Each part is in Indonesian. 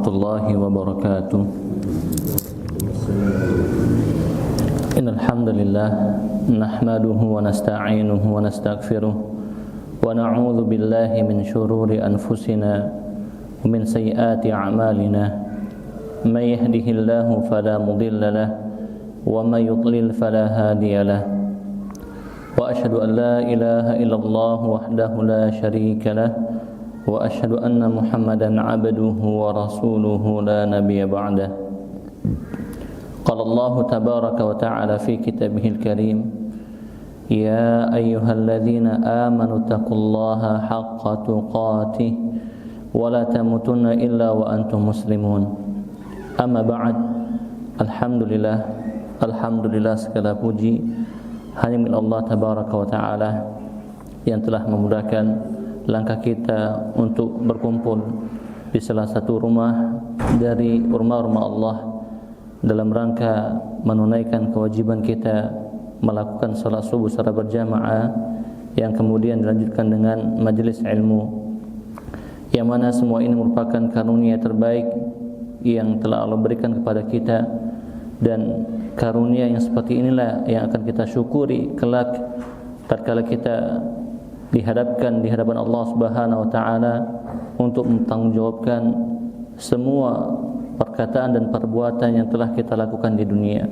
warahmatullahi wabarakatuh. Innal hamdalillah nahmaduhu wa nasta'inuhu wa nastaghfiruh wa na'udzu billahi min shururi anfusina wa min sayyiati a'malina. May yahdihillahu fala mudilla lahu wa may yudlil fala hadiya lahu. Wa asyhadu an la ilaha illallah wahdahu la syarika lahu wa asyhadu anna Muhammadan 'abduhu wa rasuluhu la nabiyya ba'dah. Qala Allah tabaraka wa ta'ala fi kitabihil karim, ya ayyuhalladzina amanu taqullaha haqqa tuqatih wa la tamutunna illa wa antum muslimun. Amma ba'd. Alhamdulillah segala puji hanya milik Allah tabaraka wa ta'ala yang telah memudahkan langkah kita untuk berkumpul di salah satu rumah dari rumah-rumah Allah dalam rangka menunaikan kewajiban kita melakukan salat subuh secara berjamaah yang kemudian dilanjutkan dengan majelis ilmu, yang mana semua ini merupakan karunia terbaik yang telah Allah berikan kepada kita, dan karunia yang seperti inilah yang akan kita syukuri kelak tatkala kita dihadapkan di hadapan Allah Subhanahu wa taala untuk mempertanggungjawabkan semua perkataan dan perbuatan yang telah kita lakukan di dunia.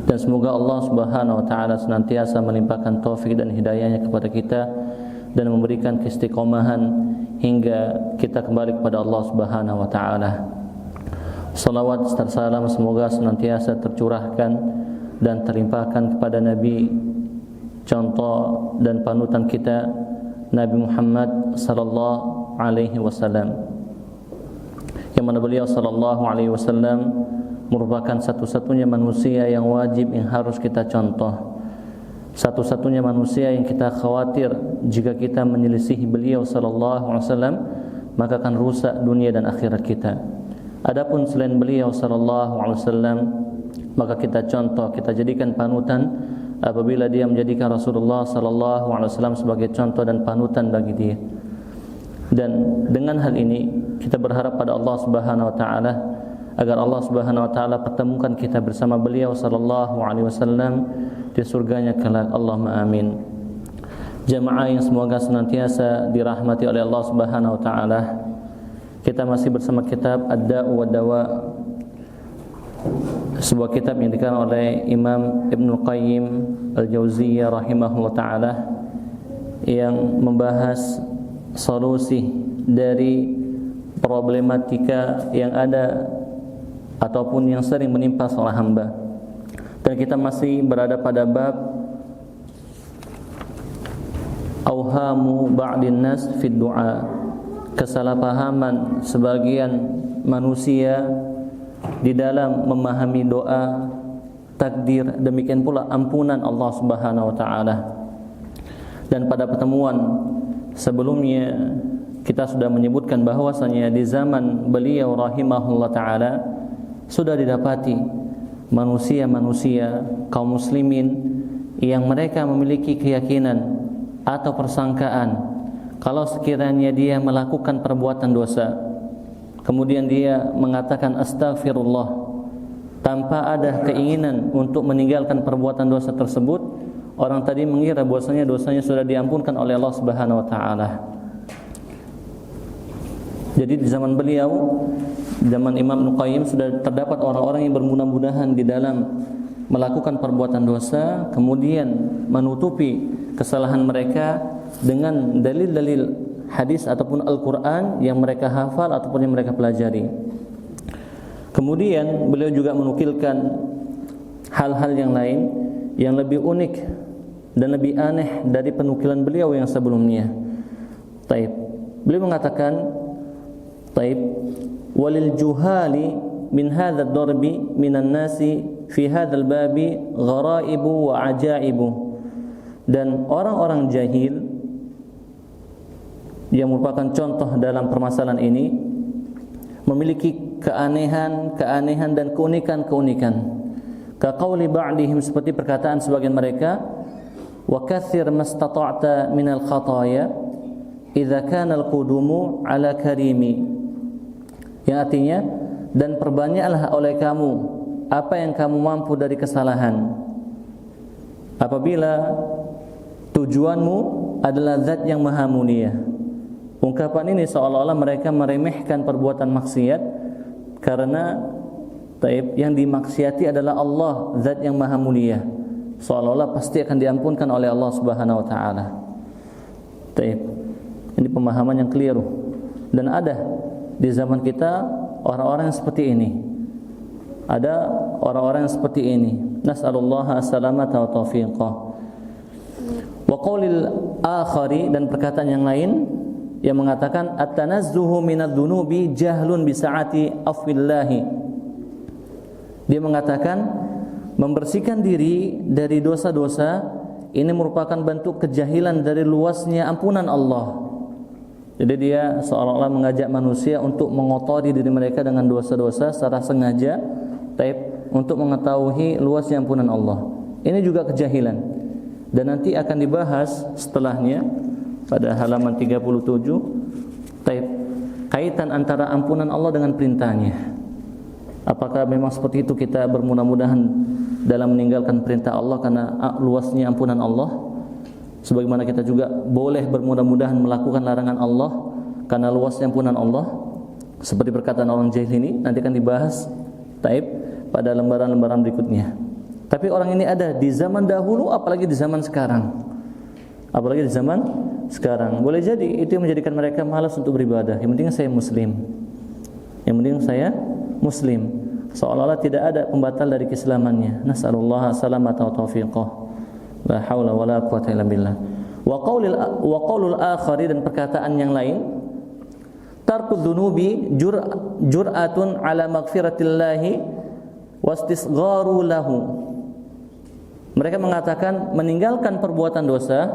Dan semoga Allah Subhanahu wa taala senantiasa melimpahkan taufik dan hidayahnya kepada kita dan memberikan keistiqomahan hingga kita kembali kepada Allah Subhanahu wa taala. Salawat serta salam semoga senantiasa tercurahkan dan terlimpahkan kepada Nabi, contoh dan panutan kita, Nabi Muhammad sallallahu alaihi wasallam, yang mana beliau sallallahu alaihi wasallam merupakan satu-satunya manusia yang wajib yang harus kita contoh, satu-satunya manusia yang kita khawatir jika kita menyelisihi beliau sallallahu alaihi wasallam maka akan rusak dunia dan akhirat kita. Adapun selain beliau sallallahu alaihi wasallam maka kita contoh, kita jadikan panutan apabila dia menjadikan Rasulullah sallallahu alaihi wasallam sebagai contoh dan panutan bagi dia. Dan dengan hal ini kita berharap pada Allah Subhanahu wa taala agar Allah Subhanahu wa taala pertemukan kita bersama beliau sallallahu alaihi wasallam di surganya kelak. Allahumma amin. Jamaah yang semoga senantiasa dirahmati oleh Allah Subhanahu wa taala, kita masih bersama kitab Ad-Da'u wa Dawa, sebuah kitab yang dikarang oleh Imam Ibnu Qayyim Al-Jauziyah rahimahullah ta'ala, yang membahas solusi dari problematika yang ada ataupun yang sering menimpa seorang hamba. Dan kita masih berada pada bab auhamu ba'din nas fid du'a, kesalahpahaman sebagian manusia di dalam memahami doa, takdir, demikian pula ampunan Allah Subhanahu wa taala. Dan pada pertemuan sebelumnya kita sudah menyebutkan bahwasanya di zaman beliau rahimahullah taala sudah didapati manusia-manusia kaum muslimin yang mereka memiliki keyakinan atau persangkaan kalau sekiranya dia melakukan perbuatan dosa, kemudian dia mengatakan astaghfirullah tanpa ada keinginan untuk meninggalkan perbuatan dosa tersebut, orang tadi mengira bahwasanya dosanya sudah diampunkan oleh Allah Subhanahu wa taala. Jadi di zaman beliau, zaman Imam Ibnu Qayyim, sudah terdapat orang-orang yang bermudah-mudahan di dalam melakukan perbuatan dosa, kemudian menutupi kesalahan mereka dengan dalil-dalil hadis ataupun Al-Quran yang mereka hafal ataupun yang mereka pelajari. Kemudian beliau juga menukilkan hal-hal yang lain yang lebih unik dan lebih aneh dari penukilan beliau yang sebelumnya. Taib. Beliau mengatakan, taib, walil juhali min hadzal darbi minan nasi fi hadzal babi gharaibu wa ajaibu. Dan orang-orang jahil yang merupakan contoh dalam permasalahan ini memiliki keanehan dan keunikan. Ka qauli ba'dihim, seperti perkataan sebagian mereka, wa katsir mastata'ta minal khataya idza kana al-qudumu ala karimi, yang artinya dan perbanyaklah oleh kamu apa yang kamu mampu dari kesalahan apabila tujuanmu adalah zat yang maha mulia. Ungkapan ini seolah-olah mereka meremehkan perbuatan maksiat karena yang dimaksiati adalah Allah, zat yang maha mulia. Seolah-olah pasti akan diampunkan oleh Allah Subhanahu wa taala. Ini pemahaman yang keliru. Dan ada di zaman kita orang-orang yang seperti ini. Ada orang-orang yang seperti ini. Nas'alullaha as-salamata wa taufiqah. Wa qaulil akhari, dan perkataan yang lain yang mengatakan at-tanazzuhu minadz-dzunubi jahlun bi sa'ati afwillahi. Dia mengatakan membersihkan diri dari dosa-dosa ini merupakan bentuk kejahilan dari luasnya ampunan Allah. Jadi dia seolah-olah mengajak manusia untuk mengotori diri mereka dengan dosa-dosa secara sengaja, untuk mengetahui luasnya ampunan Allah. Ini juga kejahilan. Dan nanti akan dibahas setelahnya pada halaman 37, kaitan antara ampunan Allah dengan perintahnya. Apakah memang seperti itu kita bermudah-mudahan dalam meninggalkan perintah Allah karena luasnya ampunan Allah? Sebagaimana kita juga boleh bermudah-mudahan melakukan larangan Allah karena luasnya ampunan Allah. Seperti perkataan orang jahil ini nanti akan dibahas pada lembaran-lembaran berikutnya. Tapi orang ini ada di zaman dahulu, apalagi di zaman sekarang. Apalagi di zaman sekarang. Boleh jadi itu yang menjadikan mereka malas untuk beribadah. Yang penting saya muslim. Yang penting saya muslim. Seolah-olah tidak ada pembatal dari keislamannya. Nas'alullah salamata wa taufiqah. La haula wala quwwata illa billah. Wa qaulul akhari, dan perkataan yang lain, tarkudz dzunubi jur'atun ala maghfiratillahi wastisgharu lahu. Mereka mengatakan meninggalkan perbuatan dosa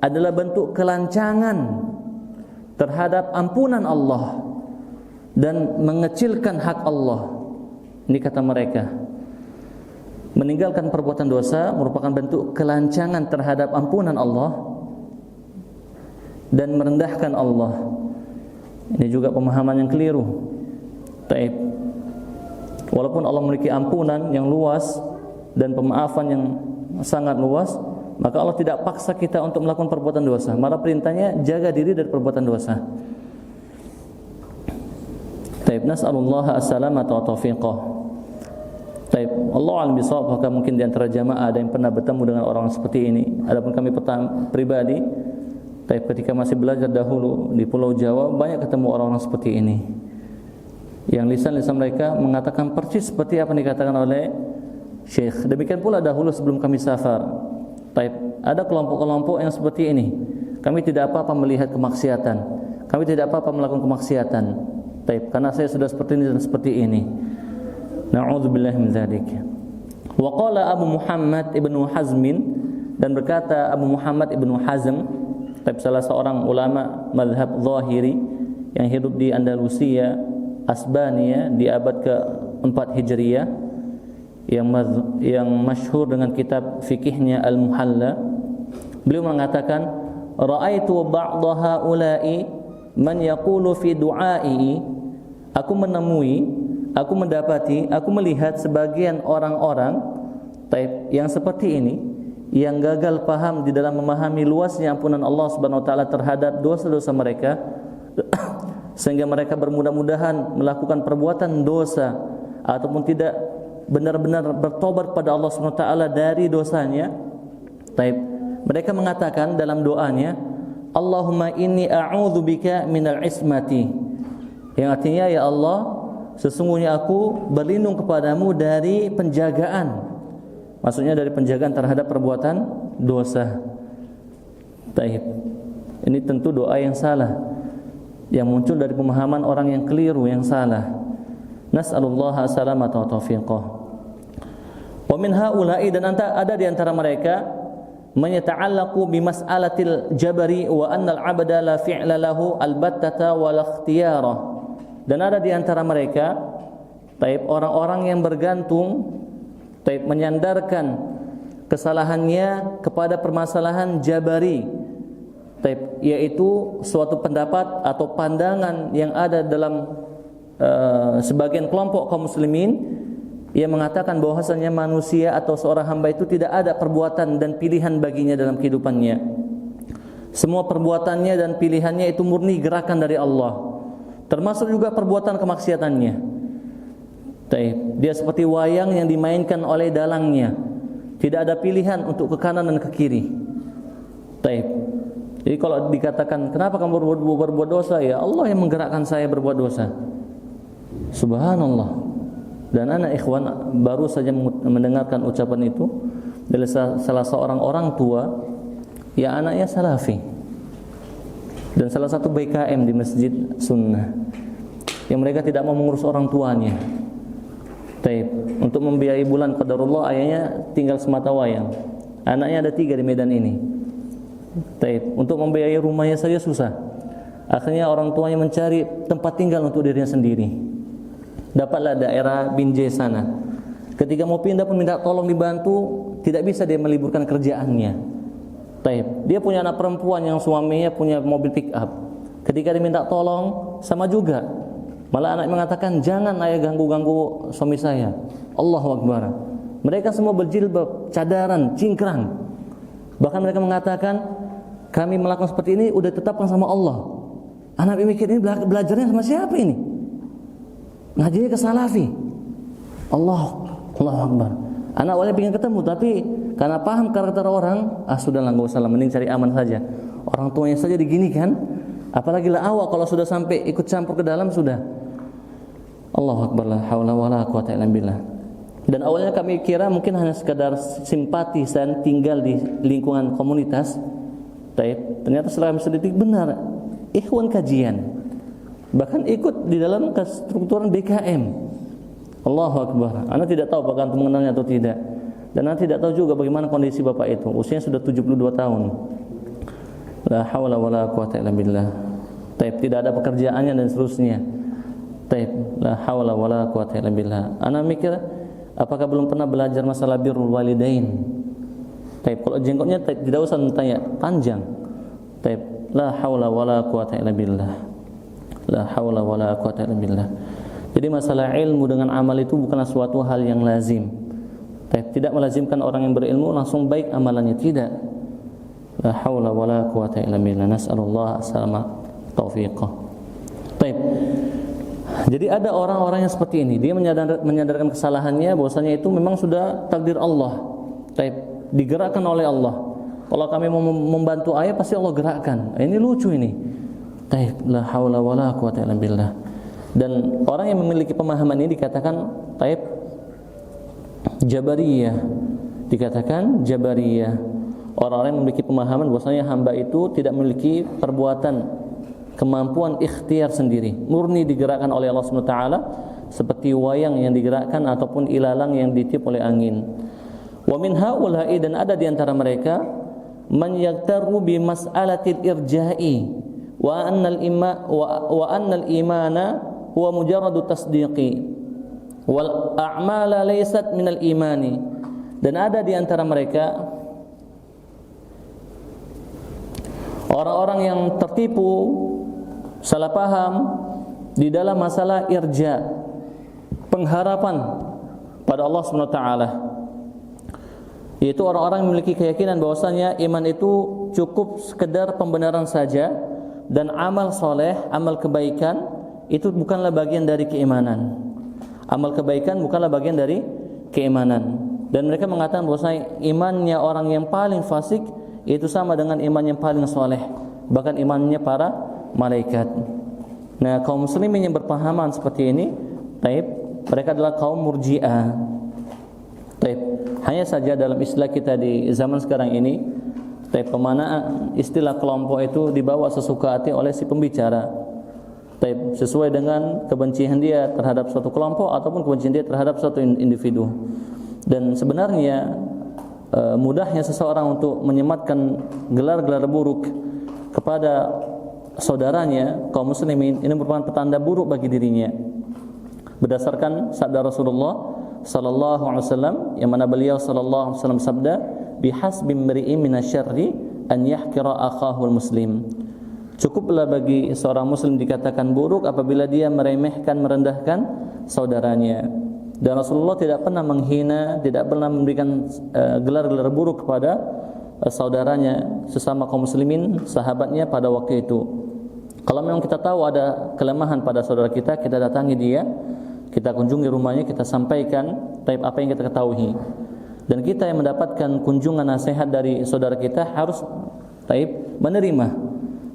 adalah bentuk kelancangan terhadap ampunan Allah dan mengecilkan hak Allah. Ini kata mereka. Meninggalkan perbuatan dosa merupakan bentuk kelancangan terhadap ampunan Allah dan merendahkan Allah. Ini juga pemahaman yang keliru. Walaupun Allah memiliki ampunan yang luas dan pemaafan yang sangat luas, maka Allah tidak paksa kita untuk melakukan perbuatan dosa. Malah perintahnya jaga diri dari perbuatan dosa. Nas'alullaha as-salamata wa taufiqah. Allah alam bisawab. Apakah mungkin di antara jamaah ada yang pernah bertemu dengan orang seperti ini? Adapun kami pribadi, ketika masih belajar dahulu di Pulau Jawa, banyak ketemu orang-orang seperti ini. Yang lisan-lisan mereka mengatakan persis seperti apa yang dikatakan oleh Syekh. Demikian pula dahulu sebelum kami safar. Ada kelompok-kelompok yang seperti ini. Kami tidak apa-apa melihat kemaksiatan. Kami tidak apa-apa melakukan kemaksiatan. Karena saya sudah seperti ini dan seperti ini. Na'udzubillahi min dzalik. Wa qala Abu Muhammad Ibnu Hazmin, dan berkata Abu Muhammad Ibnu Hazm, salah seorang ulama mazhab Zahiri yang hidup di Andalusia, Asbania di abad ke-4 Hijriyah, yang masyhur dengan kitab fikihnya Al-Muhalla. Beliau mengatakan, ra'aitu ba'dha haula'i man yaqulu fi du'a'i. Aku mendapati, aku melihat sebagian orang-orang yang seperti ini, yang gagal paham di dalam memahami luasnya ampunan Allah Subhanahu wa taala terhadap dosa-dosa mereka, sehingga mereka bermudah-mudahan melakukan perbuatan dosa ataupun tidak benar-benar bertobat pada Allah Subhanahu wa taala dari dosanya. Mereka mengatakan dalam doanya, Allahumma inni a'udzubika minal ismati, yang artinya, ya Allah, sesungguhnya aku berlindung kepadamu dari penjagaan. Maksudnya dari penjagaan terhadap perbuatan dosa. Ini tentu doa yang salah, yang muncul dari pemahaman orang yang keliru, yang salah. Nas'alullaha salamata wa taufiqah. Wa min haula'i, dan ada di antara mereka, man yata'allaqu bi mas'alatil jabari wa anna al-'abda la fi'la lahu al-battata wa la ikhtiyara. Dan ada di antara mereka orang-orang yang bergantung, menyandarkan kesalahannya kepada permasalahan jabari, yaitu suatu pendapat atau pandangan yang ada dalam sebagian kelompok kaum muslimin yang mengatakan bahwasanya manusia atau seorang hamba itu tidak ada perbuatan dan pilihan baginya dalam kehidupannya. Semua perbuatannya dan pilihannya itu murni gerakan dari Allah, termasuk juga perbuatan kemaksiatannya. Dia seperti wayang yang dimainkan oleh dalangnya, tidak ada pilihan untuk ke kanan dan ke kiri. Jadi kalau dikatakan kenapa kamu berbuat dosa, ya Allah yang menggerakkan saya berbuat dosa. Subhanallah. Dan anak ikhwan baru saja mendengarkan ucapan itu dari salah seorang orang tua yang anaknya salafi dan salah satu BKM di Masjid Sunnah, yang mereka tidak mau mengurus orang tuanya. Untuk membiayai bulan qadarullah, ayahnya tinggal semata wayang. Anaknya ada 3 di Medan ini. Untuk membiayai rumahnya saja susah. Akhirnya orang tuanya mencari tempat tinggal untuk dirinya sendiri. Dapatlah daerah Binjai sana. Ketika mau pindah pun minta tolong dibantu, tidak bisa dia meliburkan kerjaannya. Dia punya anak perempuan yang suaminya punya mobil pick up. Ketika diminta tolong, sama juga. Malah anak mengatakan, jangan ayah ganggu-ganggu suami saya. Allahu Akbar. Mereka semua berjilbab, cadaran, cingkrang. Bahkan mereka mengatakan, kami melakukan seperti ini udah ditetapkan sama Allah. Anak mikir ini belajarnya sama siapa ini? Ngajinya ke salafi. Allahu Akbar. Anak awalnya ingin ketemu, tapi karena paham karakter orang, sudahlah enggak usah lah, mending cari aman saja. Orang tuanya saja diginikan, apalagi lah awak kalau sudah sampai ikut campur ke dalam sudah. Allahu Akbar, la haula wala quwata illa billah. Dan awalnya kami kira mungkin hanya sekadar simpati dan tinggal di lingkungan komunitas. Ternyata setelah kami selidiki benar, ikhwan kajian. Bahkan ikut di dalam kestrukturan BKM. Allahu Akbar. Anda tidak tahu apakah antum mengenalnya atau tidak. Dan Anda tidak tahu juga bagaimana kondisi bapak itu. Usianya sudah 72 tahun. La haula wala quwata illa billah. Tidak ada pekerjaannya dan seterusnya. La haula wala quwata illa billah. Anda mikir apakah belum pernah belajar masalah birrul walidain? Kalau jenggotnya tidak usah tanya, panjang. La haula wala quwata illa billah. La haula wala quwata illa billah. Jadi masalah ilmu dengan amal itu bukanlah suatu hal yang lazim. Tidak melazimkan orang yang berilmu langsung baik amalannya, tidak. La haula wala quwata illa billah. Nas'alullah as-salama taufiqah. Jadi ada orang-orang yang seperti ini, dia menyadarkan kesalahannya, bahwasanya itu memang sudah takdir Allah. Digerakkan oleh Allah. Kalau kami mau membantu ayah pasti Allah gerakkan. Ini lucu ini. La haula wala quwata illa billah. Dan orang yang memiliki pemahaman ini dikatakan Jabariyah. Dikatakan Jabariyah. Orang-orang yang memiliki pemahaman bahwasanya hamba itu tidak memiliki perbuatan, kemampuan ikhtiar sendiri, murni digerakkan oleh Allah SWT, seperti wayang yang digerakkan ataupun ilalang yang ditiup oleh angin. Wa min haula'i, dan ada di antara mereka man yaktaru bi mas'alatil irja'i wa annal imana huwa mujarradu tasdiqi wal a'mala laysat minal imani. Dan ada di antara mereka orang-orang yang tertipu, salah paham di dalam masalah irja, pengharapan pada Allah SWT, yaitu orang-orang yang memiliki keyakinan bahwasanya iman itu cukup sekedar pembenaran saja, dan amal soleh, amal kebaikan itu bukanlah bagian dari keimanan. Amal kebaikan bukanlah bagian dari keimanan. Dan mereka mengatakan bahwasanya imannya orang yang paling fasik itu sama dengan iman yang paling soleh, bahkan imannya para malaikat. Nah, kaum muslimin yang berpahaman seperti ini, mereka adalah kaum murji'ah. Hanya saja dalam istilah kita di zaman sekarang ini, pemanaan istilah kelompok itu dibawa sesuka hati oleh si pembicara, sesuai dengan kebencian dia terhadap suatu kelompok ataupun kebencian dia terhadap suatu individu. Dan sebenarnya mudahnya seseorang untuk menyematkan gelar-gelar buruk kepada saudaranya kaum muslimin, ini merupakan petanda buruk bagi dirinya. Berdasarkan sabda Rasulullah sallallahu alaihi wasallam, yang mana beliau sallallahu alaihi wasallam sabda, bihasbi mri'in minasyarri an yahkira akhahul muslim. Cukuplah bagi seorang muslim dikatakan buruk apabila dia meremehkan, merendahkan saudaranya. Dan Rasulullah tidak pernah menghina, tidak pernah memberikan gelar-gelar buruk kepada saudaranya, sesama kaum muslimin, sahabatnya pada waktu itu. Kalau memang kita tahu ada kelemahan pada saudara kita, kita datangi dia, kita kunjungi rumahnya, kita sampaikan apa yang kita ketahui. Dan kita yang mendapatkan kunjungan nasihat dari saudara kita harus menerima,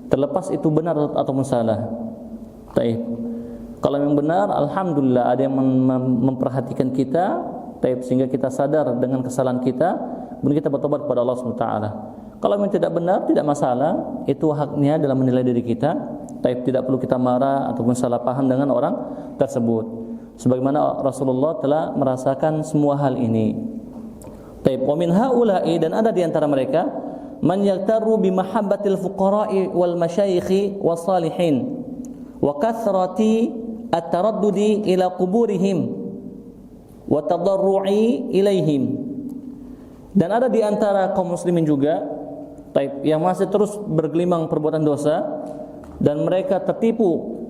terlepas itu benar ataupun salah. Kalau memang benar, alhamdulillah ada yang memperhatikan kita, sehingga kita sadar dengan kesalahan kita, kemudian kita bertobat kepada Allah SWT. Kalau memang tidak benar, tidak masalah, itu haknya dalam menilai diri kita. Tidak perlu kita marah ataupun salah paham dengan orang tersebut. Sebagaimana Rasulullah telah merasakan semua hal ini. Wa min haula'i, dan ada di antara mereka man yaktaru bi mahabbatil fuqara'i wal masyayikhi was salihin wa kathrati at-taraddudi ila quburihim wa tadarru'i ilaihim. Dan ada di antara kaum muslimin juga yang masih terus bergelimang perbuatan dosa dan mereka tertipu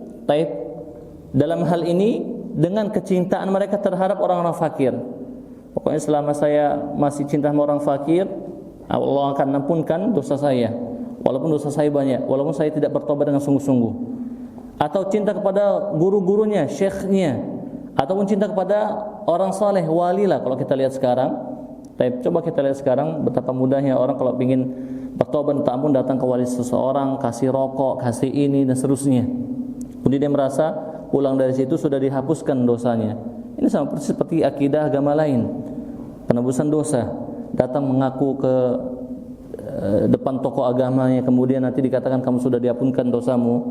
dalam hal ini dengan kecintaan mereka terhadap orang-orang fakir. Pokoknya selama saya masih cinta sama orang fakir, Allah akan ampunkan dosa saya, walaupun dosa saya banyak, walaupun saya tidak bertobat dengan sungguh-sungguh. Atau cinta kepada guru-gurunya, syekhnya, ataupun cinta kepada orang saleh, wali lah kalau kita lihat sekarang. Coba kita lihat sekarang betapa mudahnya orang kalau ingin bertobat minta ampun datang ke wali seseorang, kasih rokok, kasih ini dan seterusnya. Kemudian dia merasa pulang dari situ sudah dihapuskan dosanya. Ini sama persis seperti akidah agama lain, penebusan dosa. Datang mengaku ke depan tokoh agamanya, kemudian nanti dikatakan kamu sudah diampunkan dosamu.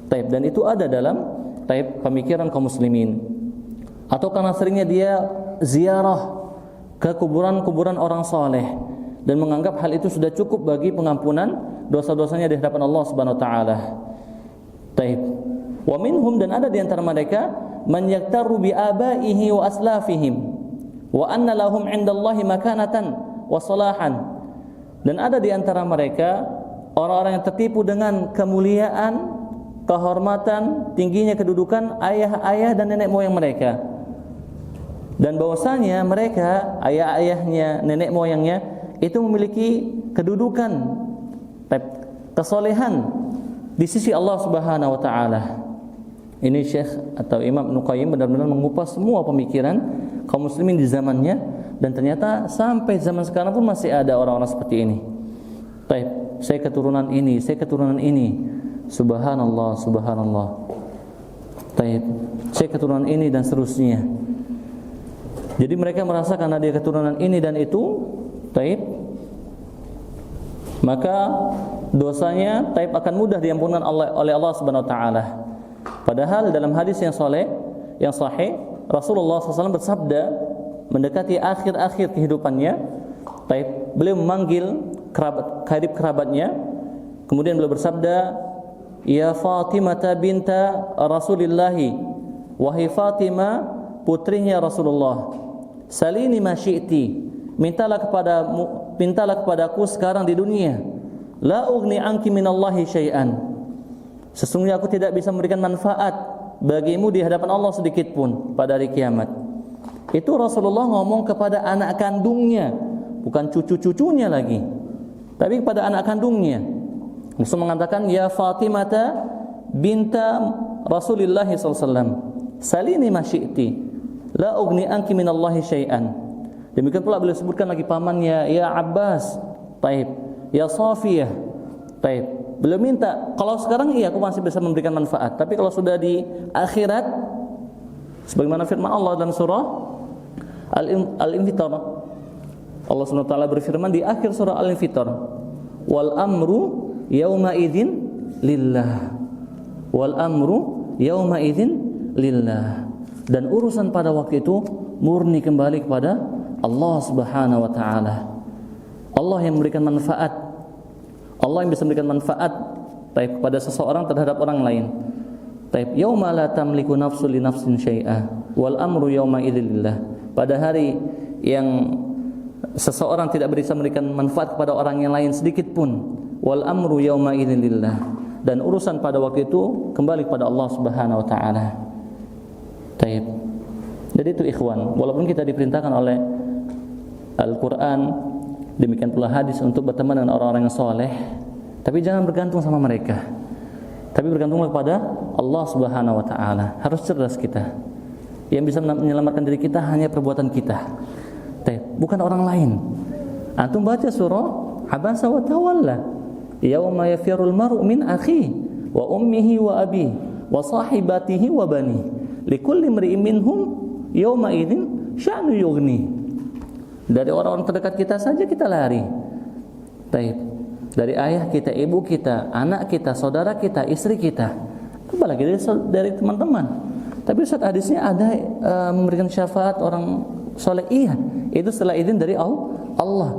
Dan itu ada dalam pemikiran kaum muslimin. Atau karena seringnya dia ziarah ke kuburan-kuburan orang saleh dan menganggap hal itu sudah cukup bagi pengampunan dosa-dosanya di hadapan Allah Subhanahu wa taala. Wa minhum, dan ada di antara mereka man yaktaru bi abaihi wa aslafihim wa anna lahum 'indallahi makanatan wa salahan. Dan ada di antara mereka orang-orang yang tertipu dengan kemuliaan, kehormatan, tingginya kedudukan ayah-ayah dan nenek moyang mereka. Dan bahwasanya mereka, ayah-ayahnya, nenek moyangnya itu memiliki kedudukan, kesolehan di sisi Allah Subhanahu wa taala. Ini Syekh atau Imam Ibnu Qayyim benar-benar mengupas semua pemikiran kaum muslimin di zamannya, dan ternyata sampai zaman sekarang pun masih ada orang-orang seperti ini. Saya keturunan ini, saya keturunan ini. Subhanallah, subhanallah. Saya keturunan ini dan seterusnya. Jadi mereka merasa karena dia keturunan ini dan itu, maka dosanya akan mudah diampunkan oleh Allah Subhanahu wa taala. Padahal dalam hadis yang sahih, Rasulullah SAW bersabda mendekati akhir-akhir kehidupannya, beliau memanggil kerabat-kerabatnya, kemudian beliau bersabda, "Ya Fatimah binta Rasulillahi, wahai Fatimah putrinya Rasulullah, salini ma syi'ti, mintalah kepadaku sekarang di dunia, la ughni anki minallahi syai'an, sesungguhnya aku tidak bisa memberikan manfaat bagimu di hadapan Allah sedikit pun pada hari kiamat." Itu Rasulullah ngomong kepada anak kandungnya, bukan cucu-cucunya lagi, tapi kepada anak kandungnya. Rasul mengatakan, "Ya Fatimah binta Rasulillah sallallahu salini ma syi'ti, la ughni anki minallahi syai'an." Demikian pula beliau sebutkan lagi pamannya, "Ya Abbas, ya Safiyah." Beliau minta, kalau sekarang iya aku masih bisa memberikan manfaat, tapi kalau sudah di akhirat, sebagaimana firman Allah dalam surah Al-Infitar, Allah Subhanahu wa taala berfirman di akhir surah Al-Infitar, "Wal amru yauma idzin lillah." Wal amru yauma idzin lillah. Dan urusan pada waktu itu murni kembali kepada Allah Subhanahu wa taala. Allah yang memberikan manfaat. Allah yang bisa memberikan manfaat kepada seseorang terhadap orang lain. Yauma la tamliku nafsun li nafsin syai'a wal amru yauma idzin lillah. Pada hari yang seseorang tidak bisa memberikan manfaat kepada orang yang lain sedikit pun, wal amru yauma idzin lillah, dan urusan pada waktu itu kembali kepada Allah Subhanahu wa taala. Taib. Jadi itu ikhwan, walaupun kita diperintahkan oleh Al-Qur'an, demikian pula hadis untuk berteman dengan orang-orang yang soleh, tapi jangan bergantung sama mereka. Tapi bergantunglah kepada Allah Subhanahu wa taala. Harus cerdas kita. Yang bisa menyelamatkan diri kita hanya perbuatan kita. Bukan orang lain. Antum baca surah Abasa wa Tawalla. Yauma yafirul mar'u min akhihi wa ummihi wa abihi wa sahibatihi wa banihi. Likulli imri'in minhum yauma idzin sya'nu yughni. Dari orang-orang terdekat kita saja kita lari. Dari ayah kita, ibu kita, anak kita, saudara kita, istri kita. Apalagi dari teman-teman. Tapi Ustaz hadisnya ada memberikan syafaat orang soleh. Iya, itu setelah izin dari Allah.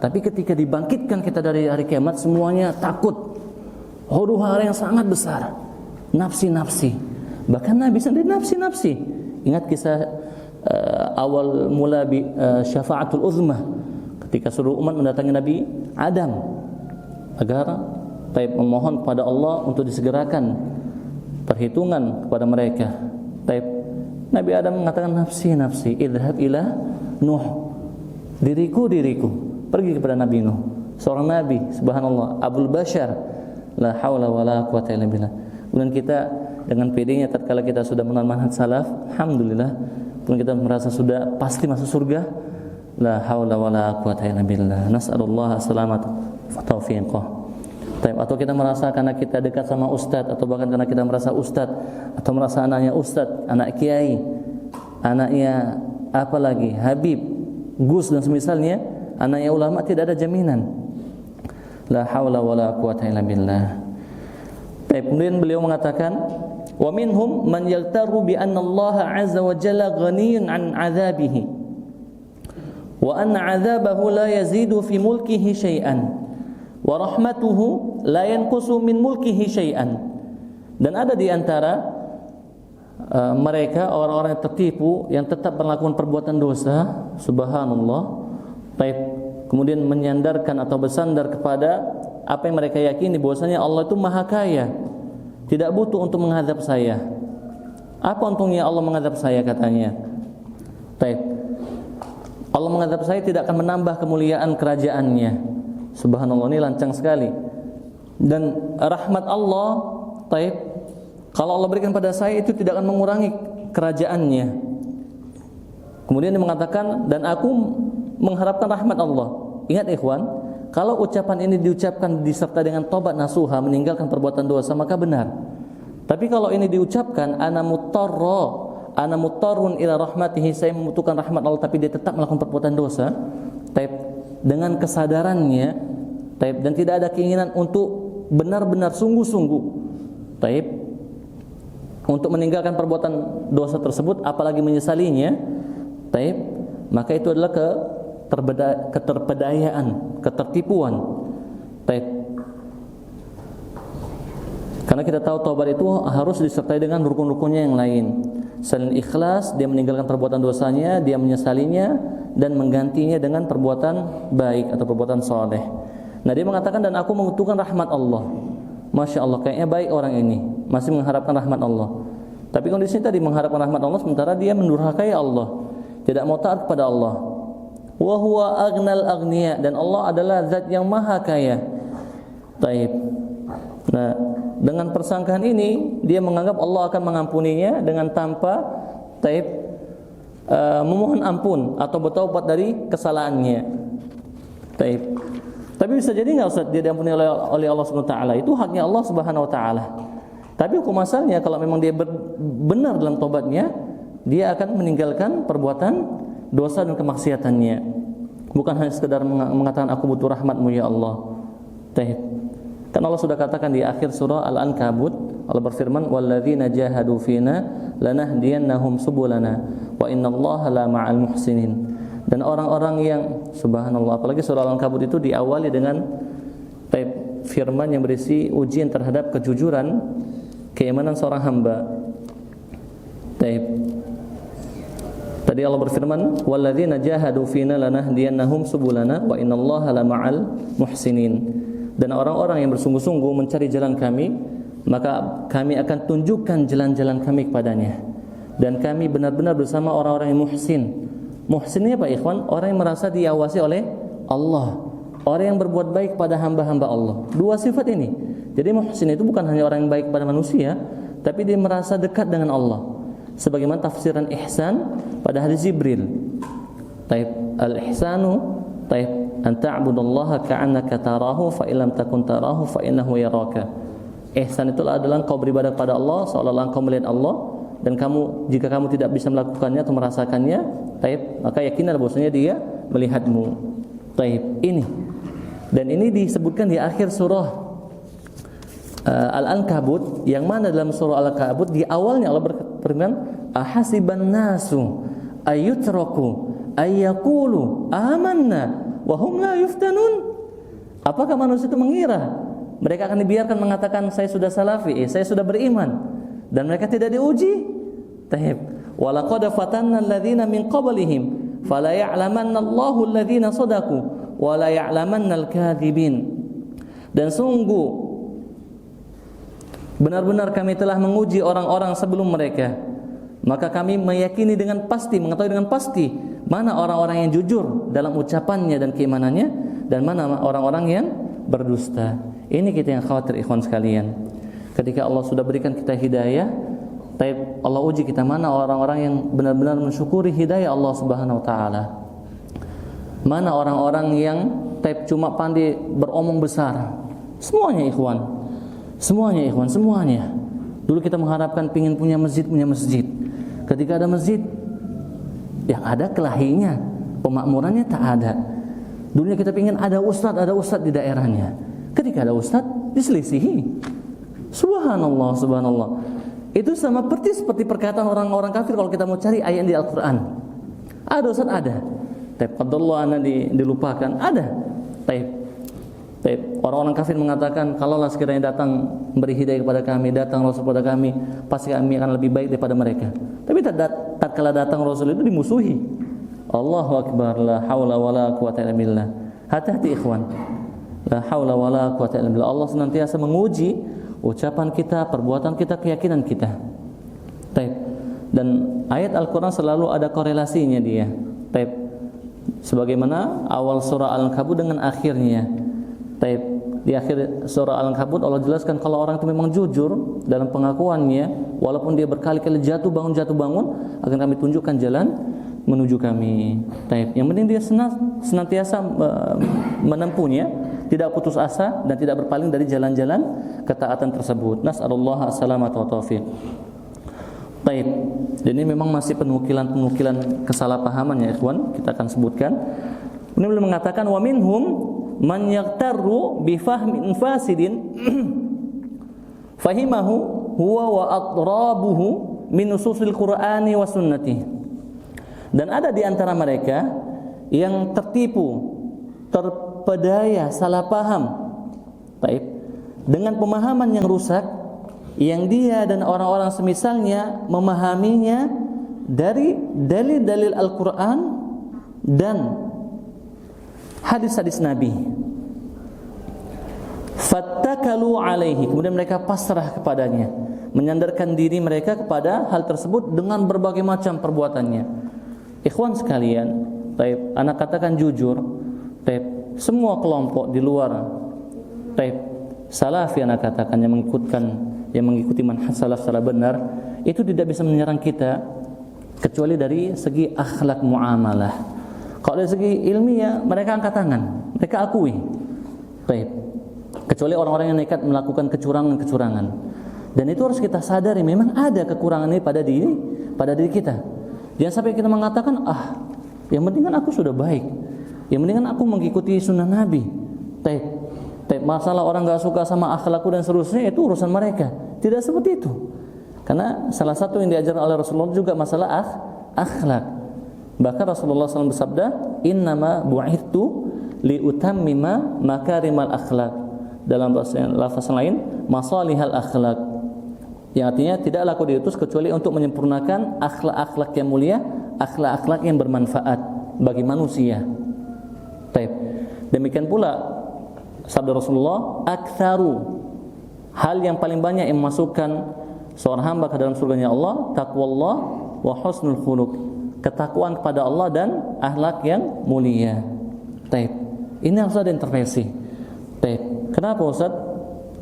Tapi ketika dibangkitkan kita dari hari kiamat, semuanya takut. Huru-hara yang sangat besar. Nafsi-nafsi. Bahkan Nabi sendiri nafsi-nafsi. Ingat kisah awal mula syafaatul uzmah. Ketika suruh umat mendatangi Nabi Adam agar memohon kepada Allah untuk disegerakan perhitungan kepada mereka. Nabi Adam mengatakan nafsi, idhab ila Nuh, diriku. Pergi kepada Nabi Nuh, seorang nabi, subhanallah, Abul Bashar, la haula wala quwata illa billah. Kemudian kita dengan pedenya tatkala kita sudah mengenal manhaj salaf, alhamdulillah, kemudian kita merasa sudah pasti masuk surga, la haula wala quwata illa billah. Nas'alullah as-salamata wa taufiqah. Atau kita merasa karena kita dekat sama ustadz, atau bahkan karena kita merasa ustadz, atau merasa anaknya ustadz, anak kiai, anaknya apa lagi, Habib, Gus dan semisalnya, anaknya ulama, tidak ada jaminan. La haula wala quwata illa billah. Kemudian beliau mengatakan, wa minhum man yaltaru bi anna Allah azza wa jalla ghaniyun an 'adzabihi wa anna 'adzabahu la yazidu fi mulkihi syai'an wa rahmatuhu la yanqusu min mulkihi syai'an. Dan ada di antara mereka orang-orang yang tertipu, yang tetap melakukan perbuatan dosa, subhanallah, kemudian menyandarkan atau bersandar kepada apa yang mereka yakini bahwasanya Allah itu maha kaya, tidak butuh untuk menghadap saya. Apa untungnya Allah menghadap saya, katanya. Allah menghadap saya tidak akan menambah kemuliaan kerajaannya. Subhanallah, ini lancang sekali. Dan rahmat Allah, kalau Allah berikan pada saya itu tidak akan mengurangi kerajaannya. Kemudian dia mengatakan, dan aku mengharapkan rahmat Allah. Ingat ikhwan, kalau ucapan ini diucapkan disertai dengan tobat nasuha, meninggalkan perbuatan dosa, maka benar. Tapi kalau ini diucapkan ana muttarrun ila rahmatihi, saya membutuhkan rahmat Allah tapi dia tetap melakukan perbuatan dosa, dengan kesadarannya, dan tidak ada keinginan untuk benar-benar sungguh-sungguh untuk meninggalkan perbuatan dosa tersebut, apalagi menyesalinya, maka itu adalah keterpedayaan, ketertipuan. Karena kita tahu taubat itu harus disertai dengan rukun-rukunnya yang lain. Selain ikhlas, dia meninggalkan perbuatan dosanya, dia menyesalinya dan menggantinya dengan perbuatan baik atau perbuatan saleh. Nah, dia mengatakan, dan aku membutuhkan rahmat Allah. Masya Allah, kayaknya baik orang ini, masih mengharapkan rahmat Allah. Tapi kondisinya tadi mengharapkan rahmat Allah sementara dia mendurhakai Allah, tidak mau taat kepada Allah. Wa huwa aghnal aghniya, dan Allah adalah zat yang maha kaya. Nah, dengan persangkaan ini dia menganggap Allah akan mengampuninya dengan tanpa memohon ampun atau bertaubat dari kesalahannya. Tapi bisa jadi nggak Ustaz dia diampuni oleh Allah Subhanahu wa taala? Itu haknya Allah Subhanahu wa taala. Tapi hukum asalnya kalau memang dia benar dalam taubatnya, dia akan meninggalkan perbuatan dosa dan kemaksiatannya. Bukan hanya sekedar mengatakan aku butuh rahmat-Mu ya Allah. Kan Allah sudah katakan di akhir surah Al-Ankabut, Allah berfirman, walladzina jahadu fina lanahdiyannahum subulana wa innallaha la ma'al muhsinin. Dan orang-orang yang, subhanallah, apalagi surah Al-Ankabut itu diawali dengan firman yang berisi ujian terhadap kejujuran, keimanan seorang hamba. Tadi Allah berfirman, walladzina jahadu fina lanahdiyannahum subulana wa innallaha la ma'al muhsinin. dan orang-orang yang bersungguh-sungguh mencari jalan kami, maka kami akan tunjukkan jalan-jalan kami kepadanya. Dan kami benar-benar bersama orang-orang yang muhsin. Muhsin ini apa ikhwan? Orang yang merasa diawasi oleh Allah, orang yang berbuat baik pada hamba-hamba Allah. Dua sifat ini. Jadi muhsin itu bukan hanya orang yang baik pada manusia, tapi dia merasa dekat dengan Allah. Sebagaimana tafsiran ihsan pada hadis Jibril. Taib al-ihsanu taib an ta'budallaha ka'annaka tarahu fa illam takun tarahu fa innahu yaraka. Ihsan itu adalah engkau beribadah kepada Allah seolah-olah engkau melihat Allah, dan jika kamu tidak bisa melakukannya atau merasakannya, taib, maka yakinlah bahwasanya dia melihatmu. Taib, ini. Dan ini disebutkan di akhir surah Al-Ankabut, yang mana dalam surah Al-Ankabut di awalnya Allah berfirman, ahasiban nasu ayyutraku ayyaqulu amanna wa hum la yuftanun. Apakah manusia itu mengira mereka akan dibiarkan mengatakan saya sudah salafi, saya sudah beriman, dan mereka tidak diuji? Taib. Wa laqad fatanna alladziina min qablihim fala ya'lamanna Allahu alladziina shadaqu wa la ya'lamanna al-kadzibin. Dan sungguh benar-benar kami telah menguji orang-orang sebelum mereka, maka kami meyakini dengan pasti, mengetahui dengan pasti mana orang-orang yang jujur dalam ucapannya dan keimanannya, dan mana orang-orang yang berdusta. Ini kita yang khawatir ikhwan sekalian. Ketika Allah sudah berikan kita hidayah, taib, Allah uji kita mana orang-orang yang benar-benar mensyukuri hidayah Allah Subhanahu wa taala. Mana orang-orang yang taib cuma pandai beromong besar. Semuanya ikhwan. Semuanya. Dulu kita mengharapkan pingin punya masjid. Ketika ada masjid, yang ada kelahinya, pemakmurannya tak ada. Dulunya kita pingin ada ustadz di daerahnya. Ketika ada ustadz, diselisihi. Subhanallah. Itu sama seperti perkataan orang-orang kafir kalau kita mau cari ayat di Al-Quran. Ada ustaz, ada. Taib qadarullah ana dilupakan, ada. Taib. Orang-orang kafir mengatakan, kalaulah sekiranya datang beri hidayah kepada kami, datang Rasul kepada kami, pasti kami akan lebih baik daripada mereka. Tapi tatkala datang Rasul itu dimusuhi. Allahu akbar, la haula wala quwata illa billah. Hati-hati ikhwan. La haula wala quwata illa billah. Allah senantiasa menguji ucapan kita, perbuatan kita, keyakinan kita. Taib. Dan ayat Al-Quran selalu ada korelasinya dia. Taib. Sebagaimana awal surah Al-Ankabut dengan akhirnya. Taib. Di akhir surah Al-Ankabut Allah jelaskan kalau orang itu memang jujur dalam pengakuannya, walaupun dia berkali-kali jatuh bangun, akan kami tunjukkan jalan menuju kami. Taib. Yang penting dia senantiasa menempuhnya, tidak putus asa dan tidak berpaling dari jalan-jalan ketaatan tersebut. Nas'alullah as-salamata wa taufiq. Baik. Dan ini memang masih penukilan kesalahpahaman ya ikhwan, kita akan sebutkan. Ini beliau mengatakan wa minhum man yaqtarru bi fahmin fasidin fahimahu huwa wa atrabuhu min nususil Qur'ani wa sunnati. Dan ada di antara mereka yang tertipu, terpedaya, salah paham, baik, dengan pemahaman yang rusak, yang dia dan orang-orang semisalnya memahaminya dari dalil-dalil Al-Quran dan hadis-hadis Nabi. Fattakalu alaihi, kemudian mereka pasrah kepadanya, menyandarkan diri mereka kepada hal tersebut dengan berbagai macam perbuatannya. Ikhwan sekalian, taib, anak katakan jujur, taib, semua kelompok di luar taib salafi anak katakan yang mengikuti manhaj salaf secara benar, itu tidak bisa menyerang kita kecuali dari segi akhlak muamalah. Kalau dari segi ilmiah mereka angkat tangan, mereka akui. Taib. Kecuali orang-orang yang nekat melakukan kecurangan. Dan itu harus kita sadari, memang ada kekurangan ini pada diri kita. Jangan sampai kita mengatakan, yang penting kan aku sudah baik, yang penting kan aku mengikuti sunnah Nabi. Masalah orang gak suka sama akhlakku dan seterusnya itu urusan mereka. Tidak seperti itu. Karena salah satu yang diajarkan oleh Rasulullah juga masalah akhlak. Bahkan Rasulullah SAW bersabda, innama bu'ithtu liutammima makarimal akhlak. Dalam lafaz lain, masalihal akhlak, yang artinya tidaklah aku diutus kecuali untuk menyempurnakan akhlak-akhlak yang mulia, akhlak-akhlak yang bermanfaat bagi manusia. Baik. Demikian pula sabda Rasulullah, aktsaru, hal yang paling banyak yang memasukkan seorang hamba ke dalam surganya Allah, taqwallah wa husnul khuluq, ketakwaan kepada Allah dan akhlak yang mulia. Taib. Ini harus ada intervensi. Taib. Kenapa Ustaz?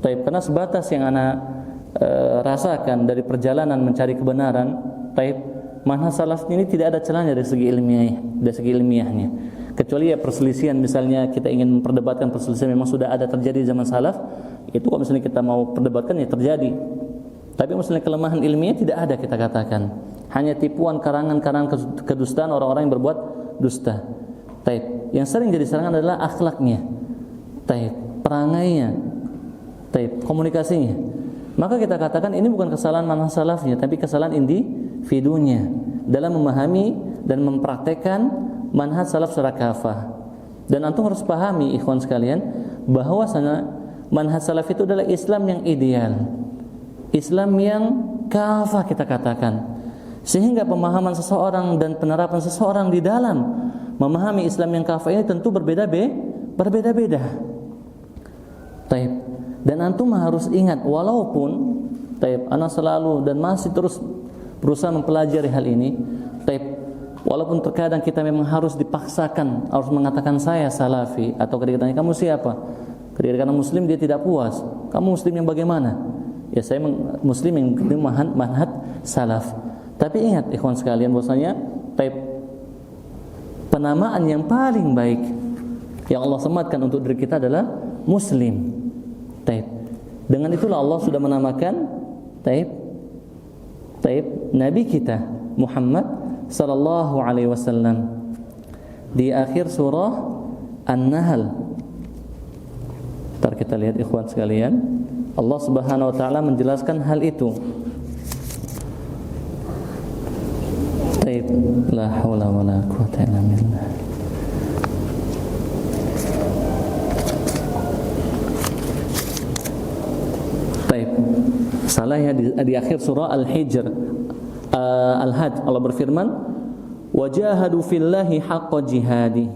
Taib. Karena sebatas yang ana rasakan dari perjalanan mencari kebenaran, taib, manhaj salaf ini tidak ada celahnya dari segi ilmiahnya. Kecuali ya perselisihan, misalnya kita ingin memperdebatkan perselisihan memang sudah ada terjadi di zaman salaf, itu kalau misalnya kita mau perdebatkan ya terjadi. Tapi misalnya kelemahan ilmiah tidak ada, kita katakan hanya tipuan karangan-karangan kedustaan orang-orang yang berbuat dusta. Taib. Yang sering jadi serangan adalah akhlaknya, taib, perangainya, taib, komunikasinya. Maka kita katakan ini bukan kesalahan manhaj salafnya, tapi kesalahan individunya dalam memahami dan mempraktekkan manhaj salaf secara kafah. Dan antum harus pahami ikhwan sekalian, bahwasanya manhaj salaf itu adalah Islam yang ideal, Islam yang kafah kita katakan. Sehingga pemahaman seseorang dan penerapan seseorang di dalam memahami Islam yang kafah ini tentu berbeda-beda. Taib. Dan antum harus ingat, walaupun taib, ana selalu dan masih terus berusaha mempelajari hal ini, taib, walaupun terkadang kita memang harus dipaksakan harus mengatakan saya salafi, atau ketika ditanya kamu siapa, ketika karena muslim dia tidak puas, kamu muslim yang bagaimana? Ya saya muslim yang manhaj salaf. Tapi ingat ikhwan sekalian, bahwasanya taib, penamaan yang paling baik yang Allah sematkan untuk diri kita adalah muslim. Taib. Dengan itulah Allah sudah menamakan taib Nabi kita Muhammad sallallahu alaihi wasallam di akhir surah An-Nahl. Ntar kita lihat ikhwan sekalian, Allah Subhanahu wa taala menjelaskan hal itu. Taib, la haula wala quwwata illa billah. Salahnya di akhir surah Al-Hijr, Al-Hajj, Allah berfirman, wajahadu fillahi haqqa jihadi,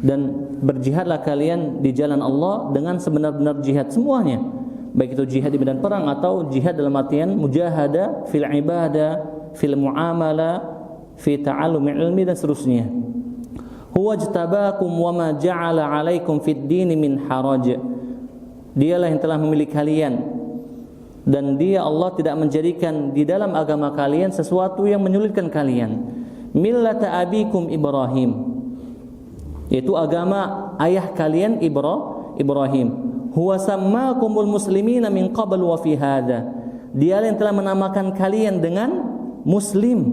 dan berjihadlah kalian di jalan Allah dengan sebenar-benar jihad semuanya, baik itu jihad di medan perang atau jihad dalam artian mujahada fil ibadah, fil muamalah, fi ta'allumi ilmi dan seterusnya. Huwa jtabakum wa ma ja'ala 'alaikum fid din min haraj, dialah yang telah memilih kalian, dan dia Allah tidak menjadikan di dalam agama kalian sesuatu yang menyulitkan kalian. Millata abikum Ibrahim, yaitu agama ayah kalian Ibrahim. Huwa sammakumul muslimina min qabl wa fi hadha, dia yang telah menamakan kalian dengan muslim,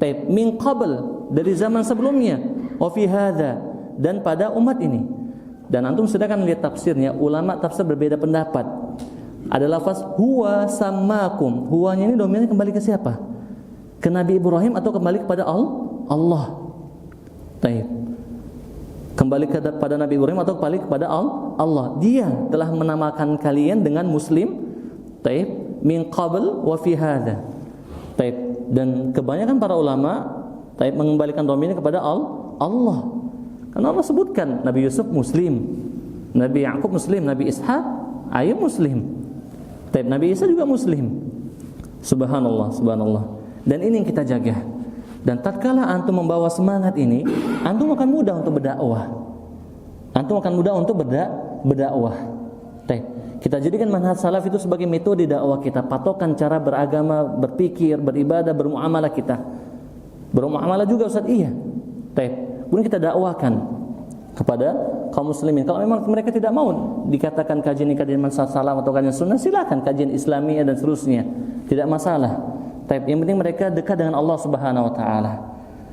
taib, min qabl, dari zaman sebelumnya, wa fi hadha, dan pada umat ini. Dan antum sedangkan lihat tafsirnya, ulama tafsir berbeda pendapat. Ada lafaz huwa sammakum, huwanya ini domainnya kembali ke siapa? Ke Nabi Ibrahim atau kembali kepada Allah? Taib. Kembali kepada Nabi Ibrahim atau kembali kepada Allah? Dia telah menamakan kalian dengan muslim, taib, min qabl wa fi hadha. Taib. Dan kebanyakan para ulama taib mengembalikan domainnya kepada Allah. Karena Allah sebutkan Nabi Yusuf muslim, Nabi Yakub muslim, Nabi Ishaq Ayub muslim. Taib, Nabi Isa juga muslim. Subhanallah, subhanallah. Dan ini yang kita jaga. Dan tatkala antum membawa semangat ini, antum akan mudah untuk berdakwah. Antum akan mudah untuk berdakwah. Taib. Kita jadikan manhaj salaf itu sebagai metode dakwah kita, patokan cara beragama, berpikir, beribadah, bermuamalah kita. Bermuamalah juga Ustaz, iya. Taib. Kemudian kita dakwakan kepada kaum muslimin. Kalau memang mereka tidak mau dikatakan kajian manhaj salaf atau kajian sunnah, silakan kajian Islamiyah dan seterusnya, tidak masalah. Tapi yang penting mereka dekat dengan Allah Subhanahu wa taala.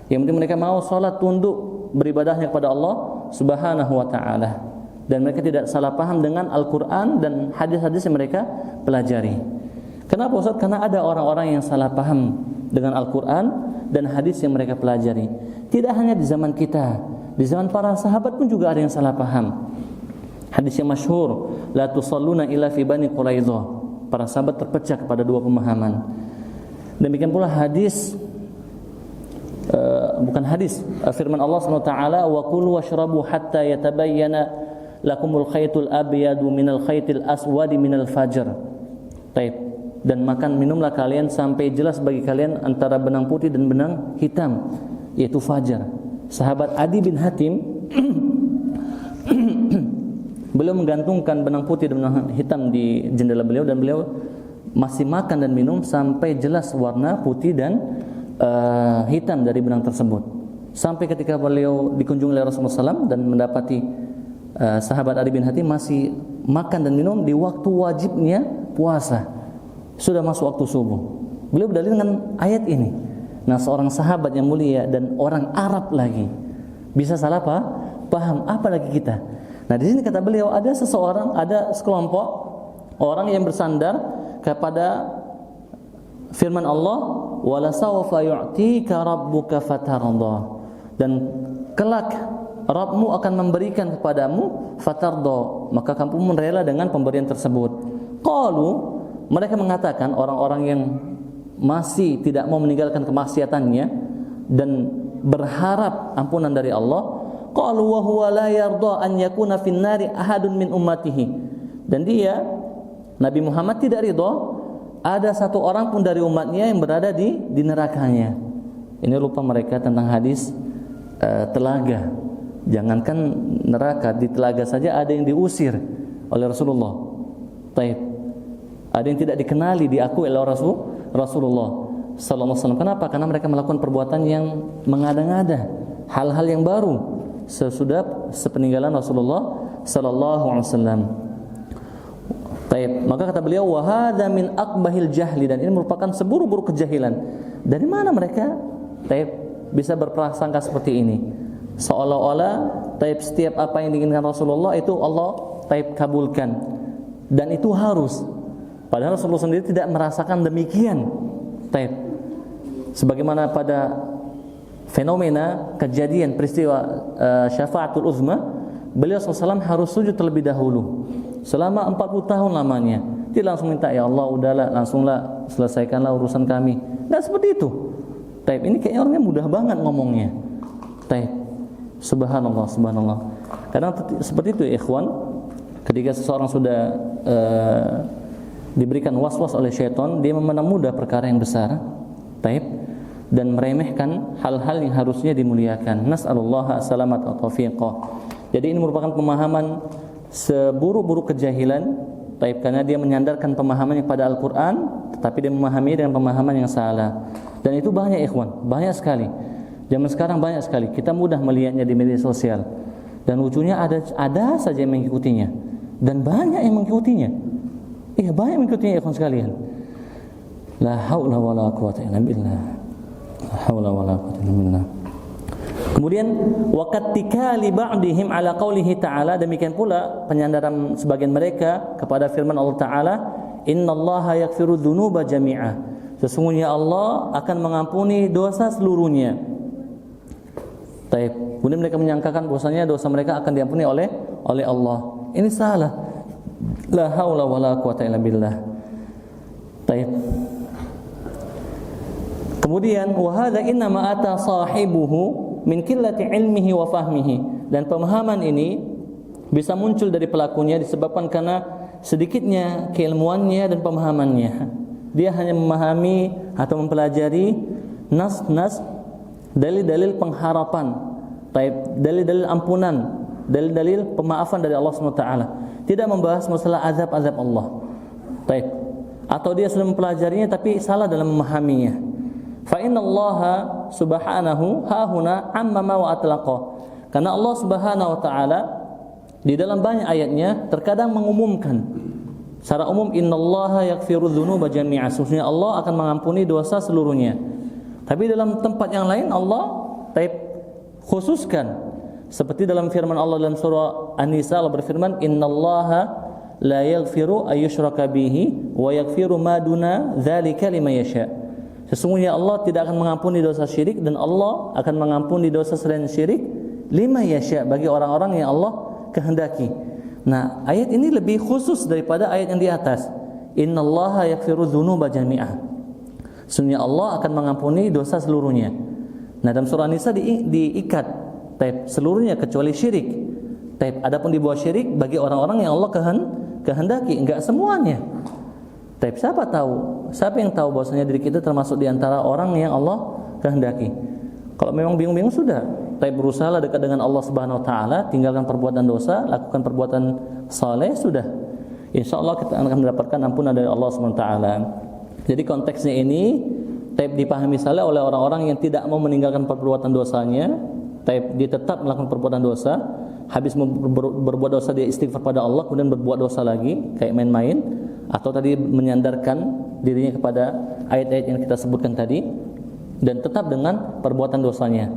Yang penting mereka mau salat tunduk beribadahnya kepada Allah Subhanahu wa taala, dan mereka tidak salah paham dengan Al-Qur'an dan hadis-hadis yang mereka pelajari. Kenapa Ustaz? Karena ada orang-orang yang salah paham dengan Al-Qur'an dan hadis yang mereka pelajari. Tidak hanya di zaman kita, di zaman para sahabat pun juga ada yang salah paham. Hadis yang masyhur, la tusalluna illa fi bani Quraidah. Para sahabat terpecah kepada dua pemahaman. Demikian pula hadis firman Allah SWT, wa kulu washrabu hatta yatabayyana lakumul khaytul abyadu minal khaytil aswadi minal fajr. Taib. Dan makan minumlah kalian sampai jelas bagi kalian antara benang putih dan benang hitam, yaitu fajar. Sahabat Adi bin Hatim beliau menggantungkan benang putih dan benang hitam di jendela beliau, dan beliau masih makan dan minum sampai jelas warna putih dan hitam dari benang tersebut. Sampai ketika beliau dikunjungi oleh Rasulullah SAW dan mendapati sahabat Adi bin Hatim masih makan dan minum di waktu wajibnya puasa, sudah masuk waktu subuh. Beliau berdalil dengan ayat ini. Nah, seorang sahabat yang mulia dan orang Arab lagi bisa salah paham, apalagi kita. Nah, di sini kata beliau ada sekelompok orang yang bersandar kepada firman Allah, wala sawfa yu'tika rabbuka fatarda, dan kelak Rabbmu akan memberikan kepadamu fatarda, maka kamu pun rela dengan pemberian tersebut. Qalu, mereka mengatakan, orang-orang yang masih tidak mau meninggalkan kemaksiatannya dan berharap ampunan dari Allah, qalu wa huwa la yarda an yakuna fin nari ahadun min ummatihi, dan dia Nabi Muhammad tidak ridha ada satu orang pun dari umatnya yang berada di nerakanya. Ini lupa mereka tentang hadis telaga. Jangankan neraka, di telaga saja ada yang diusir oleh Rasulullah. Taib. Ada yang tidak dikenali, diakui oleh Rasulullah sallallahu alaihi wasallam. Kenapa? Karena mereka melakukan perbuatan yang mengada-ngada, hal-hal yang baru sepeninggalan Rasulullah sallallahu alaihi wasallam. Taib. Maka kata beliau, wa hadza min aqbahil jahli, dan ini merupakan seburuk-buruk kejahilan. Dari mana mereka bisa berprasangka seperti ini? Seolah-olah setiap apa yang diinginkan Rasulullah itu Allah kabulkan, dan itu harus. Padahal Rasulullah sendiri tidak merasakan demikian. Sebagaimana pada fenomena kejadian peristiwa syafaatul uzma, beliau SAW harus sujud terlebih dahulu selama 40 tahun lamanya. Dia langsung minta, ya Allah udahlah, langsunglah selesaikanlah urusan kami. Nah, seperti itu. Ini kayaknya orangnya mudah banget ngomongnya. Subhanallah, subhanallah. Karena seperti itu ikhwan, ketika seseorang sudah diberikan was-was oleh syaitan, dia memandang mudah perkara yang besar, dan meremehkan hal-hal yang harusnya dimuliakan. Nas'alullah as-salamat wa taufiqah. Jadi ini merupakan pemahaman seburuk-buruk kejahilan, karena dia menyandarkan pemahamannya pada Al-Quran, tetapi dia memahami dengan pemahaman yang salah. Dan itu banyak ikhwan, banyak sekali. Zaman sekarang banyak sekali. Kita mudah melihatnya di media sosial. Dan lucunya ada saja yang mengikutinya, dan banyak yang mengikutinya. Iya, banyak mengikutinya ikhwan sekalian. La haula wala quwwata illa billah. La haula wala quwwata illa billah. Kemudian waqattika li ba'dihim ala qaulihi ta'ala, demikian pula penyandaran sebagian mereka kepada firman Allah Ta'ala, innallaha yaghfiru dzunuba jami'a, sesungguhnya Allah akan mengampuni dosa seluruhnya. Kemudian mereka menyangkakan bahwasanya dosa mereka akan diampuni oleh Allah. Ini salah. La haula wala quwwata illa billah. Kemudian wa hadza inna ma ata sahibuhu min qillati ilmihi wa fahmihi, dan pemahaman ini bisa muncul dari pelakunya disebabkan karena sedikitnya keilmuannya dan pemahamannya. Dia hanya memahami atau mempelajari nas-nas, dalil-dalil pengharapan, dalil-dalil ampunan, dalil-dalil pemaafan dari Allah SWT. Tidak membahas masalah azab-azab Allah. Atau dia sudah mempelajarinya tapi salah dalam memahaminya. Fa innallaha subhanahu hahuna ammama wa atlaqa. Karena Allah Subhanahu wa taala di dalam banyak ayatnya terkadang mengumumkan secara umum, innallaha yaghfiru dzunuba jami'a, sesungguhnya Allah akan mengampuni dosa seluruhnya. Tapi dalam tempat yang lain Allah khususkan, seperti dalam firman Allah dalam surah An-Nisa, Allah berfirman, innallaha la yaghfiru ayyushraka bihi wa yaghfiru ma duna dzalika liman yasha. Sesungguhnya Allah tidak akan mengampuni dosa syirik, dan Allah akan mengampuni dosa selain syirik liman yasha, bagi orang-orang yang Allah kehendaki. Nah, ayat ini lebih khusus daripada ayat yang di atas. Innallaha yaghfiru dzunuba jami'ah. Sesungguhnya Allah akan mengampuni dosa seluruhnya. Nah, dalam surah An-Nisa diikat seluruhnya kecuali syirik. Taib. Adapun di bawah syirik bagi orang-orang yang Allah kehendaki, enggak semuanya. Taib. Siapa tahu? Siapa yang tahu bahwasanya diri kita termasuk di antara orang yang Allah kehendaki? Kalau memang bingung-bingung sudah, Taib, berusaha dekat dengan Allah Subhanahu wa taala, tinggalkan perbuatan dosa, lakukan perbuatan saleh, sudah. Insyaallah kita akan mendapatkan ampunan dari Allah Subhanahu wa taala. Jadi konteksnya ini Taib dipahami salah oleh orang-orang yang tidak mau meninggalkan perbuatan dosanya. Taib, dia tetap melakukan perbuatan dosa, habis berbuat dosa dia istighfar pada Allah, kemudian berbuat dosa lagi kayak main-main, atau tadi menyandarkan dirinya kepada ayat-ayat yang kita sebutkan tadi, dan tetap dengan perbuatan dosanya.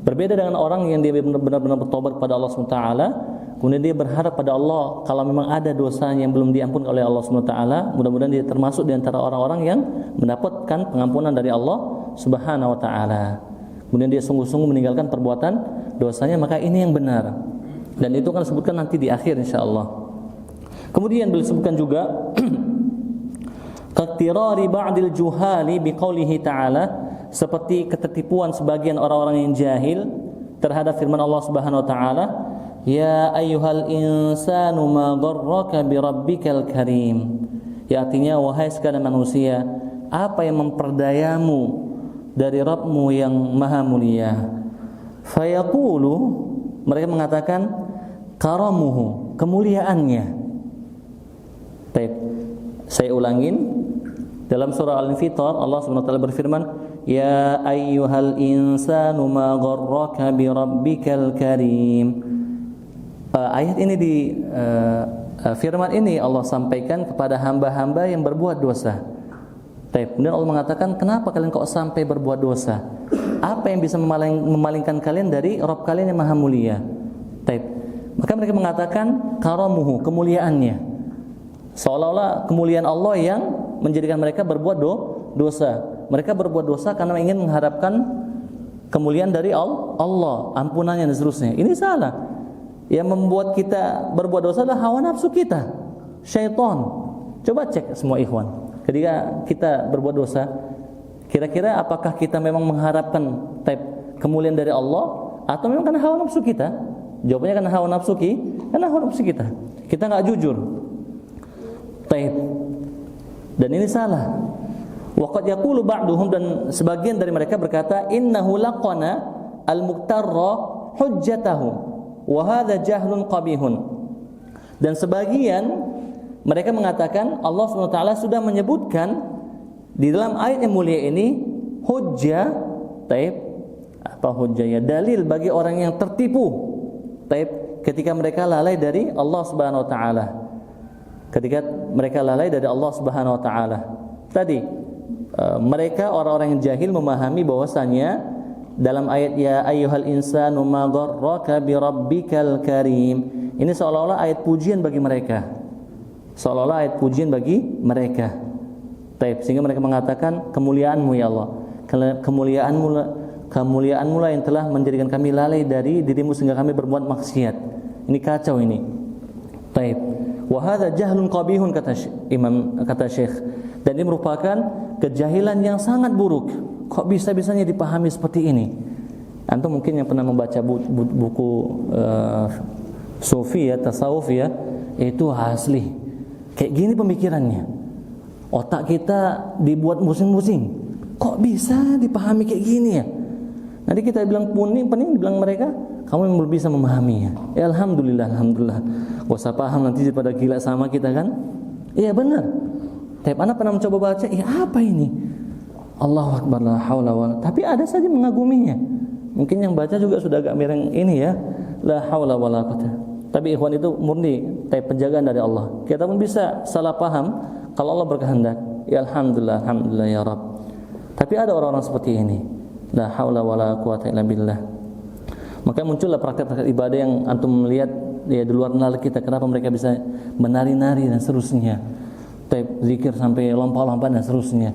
Berbeda dengan orang yang dia benar-benar bertobat kepada Allah SWT, kemudian dia berharap pada Allah kalau memang ada dosanya yang belum diampuni oleh Allah SWT, mudah-mudahan dia termasuk di antara orang-orang yang mendapatkan pengampunan dari Allah Subhanahu wa taala. Kemudian dia sungguh-sungguh meninggalkan perbuatan dosanya, maka ini yang benar. Dan itu akan disebutkan nanti di akhir insyaallah. Kemudian beliau sebutkan juga qattirari ba'dil juhali biqaulihi ta'ala, seperti ketertipuan sebagian orang-orang yang jahil terhadap firman Allah Subhanahu wa taala, ya ayyuhal insanu ma gharraka bi rabbikal karim. Ya, artinya wahai sekalian manusia, apa yang memperdayamu dari Rabbmu yang maha mulia? Fayaqulu, mereka mengatakan karamuhu, kemuliaannya. Baik, saya ulangin. Dalam surah Al-Infitar Allah Subhanahu wa taala berfirman, ya ayyuhal insanu ma gharraka bi rabbikal karim. Ayat ini firman ini Allah sampaikan kepada hamba-hamba yang berbuat dosa. Baik, kemudian Allah mengatakan, kenapa kalian kok sampai berbuat dosa? Apa yang bisa memalingkan kalian dari Rabb kalian yang maha mulia? Baik, maka mereka mengatakan karamuhu, kemuliaannya. Seolah-olah kemuliaan Allah yang menjadikan mereka berbuat dosa. Mereka berbuat dosa karena ingin mengharapkan kemuliaan dari Allah, ampunannya dan seterusnya. Ini salah. Yang membuat kita berbuat dosa adalah hawa nafsu kita, syaitan. Coba cek semua ikhwan. Ketika kita berbuat dosa, kira-kira apakah kita memang mengharapkan kemuliaan dari Allah, atau memang karena hawa nafsu kita? Jawabannya karena hawa nafsu kita. Kita nggak jujur. Dan ini salah. Waqad yaqulu ba'duhum, dan sebagian dari mereka berkata, innahu laqana al-muqtarra hujjatahu wa hadza jahlun qabihun. Dan sebagian mereka mengatakan Allah SWT sudah menyebutkan di dalam ayat yang mulia ini hujjah, apa hujjah ya? Dalil bagi orang yang tertipu, ketika mereka lalai dari Allah Subhanahu wa taala. Ketika mereka lalai dari Allah Subhanahu wa taala. Tadi mereka orang-orang yang jahil memahami bahwasanya dalam ayat ya ayyuhal insanu ma gharraka bi rabbikal karim, ini seolah-olah ayat pujian bagi mereka. Sehingga mereka mengatakan kemuliaanmu ya Allah. Kemuliaanmu lah yang telah menjadikan kami lalai dari dirimu sehingga kami berbuat maksiat. Ini kacau ini. Wa hadza jahlun qabihun, kata Syekh. Dan ini merupakan kejahilan yang sangat buruk. Kok bisa-bisanya dipahami seperti ini? Antum mungkin yang pernah membaca buku sufi ya, tasawuf ya, itu asli kayak gini pemikirannya. Otak kita dibuat musing-musing. Kok bisa dipahami kayak gini ya? Nanti kita bilang pening bilang mereka, kamu yang belum bisa memahaminya. Ya alhamdulillah. Gak usah paham nanti pada gila sama kita kan? Iya benar. Tapi anak pernah mencoba baca, apa ini? Allahu Akbar, la haula wala. Tapi ada saja mengaguminya. Mungkin yang baca juga sudah agak miring ini ya. La haula wala quwata. Tapi ikhwan itu murni penjagaan dari Allah. Kita pun bisa salah paham kalau Allah berkehendak. Ya alhamdulillah ya Rabb. Tapi ada orang-orang seperti ini. La haula wala quwata illa billah. Maka muncullah praktek-praktek ibadah yang antum melihat ya di luar nalar kita. Kenapa mereka bisa menari-nari dan seterusnya, zikir sampai lompat-lompat dan seterusnya.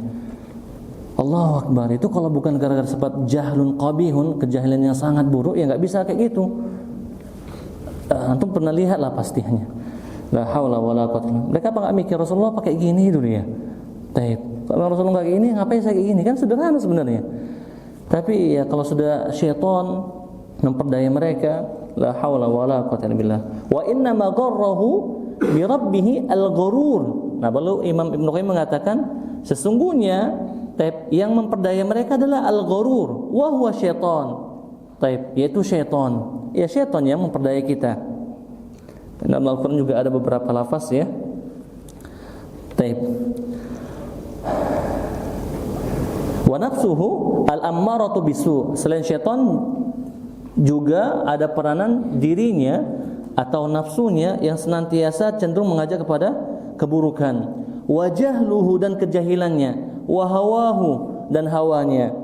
Allahu Akbar. Itu kalau bukan gara-gara sebab jahlun qabihun, kejahilan yang sangat buruk, ya nggak bisa kayak gitu. Antum pernah lihat lah pastinya. La haula wala quwata. Mereka apa nggak mikir Rasulullah pakai gini dulu ya? Kalau Rasulullah kayak gini, ngapain saya kayak gini? Kan sederhana sebenarnya. Tapi ya kalau sudah syaitan memperdaya mereka, La haula wala quwwata illa billah. Wa inna ma gharrahu bi rabbih al-ghurur. Nah, lalu Imam Ibnu Qayyim mengatakan sesungguhnya yang memperdaya mereka adalah al-ghurur wa huwa syaitan. Yaitu syaitan. Ya, syaitan yang memperdaya kita. Dalam Al-Qur'an juga ada beberapa lafaz ya. Wa nafsuhu al-ammaratu bisu. Selain syaitan juga ada peranan dirinya atau nafsunya yang senantiasa cenderung mengajak kepada keburukan. Wa jahluhu dan kejahilannya, wa hawahu dan hawanya.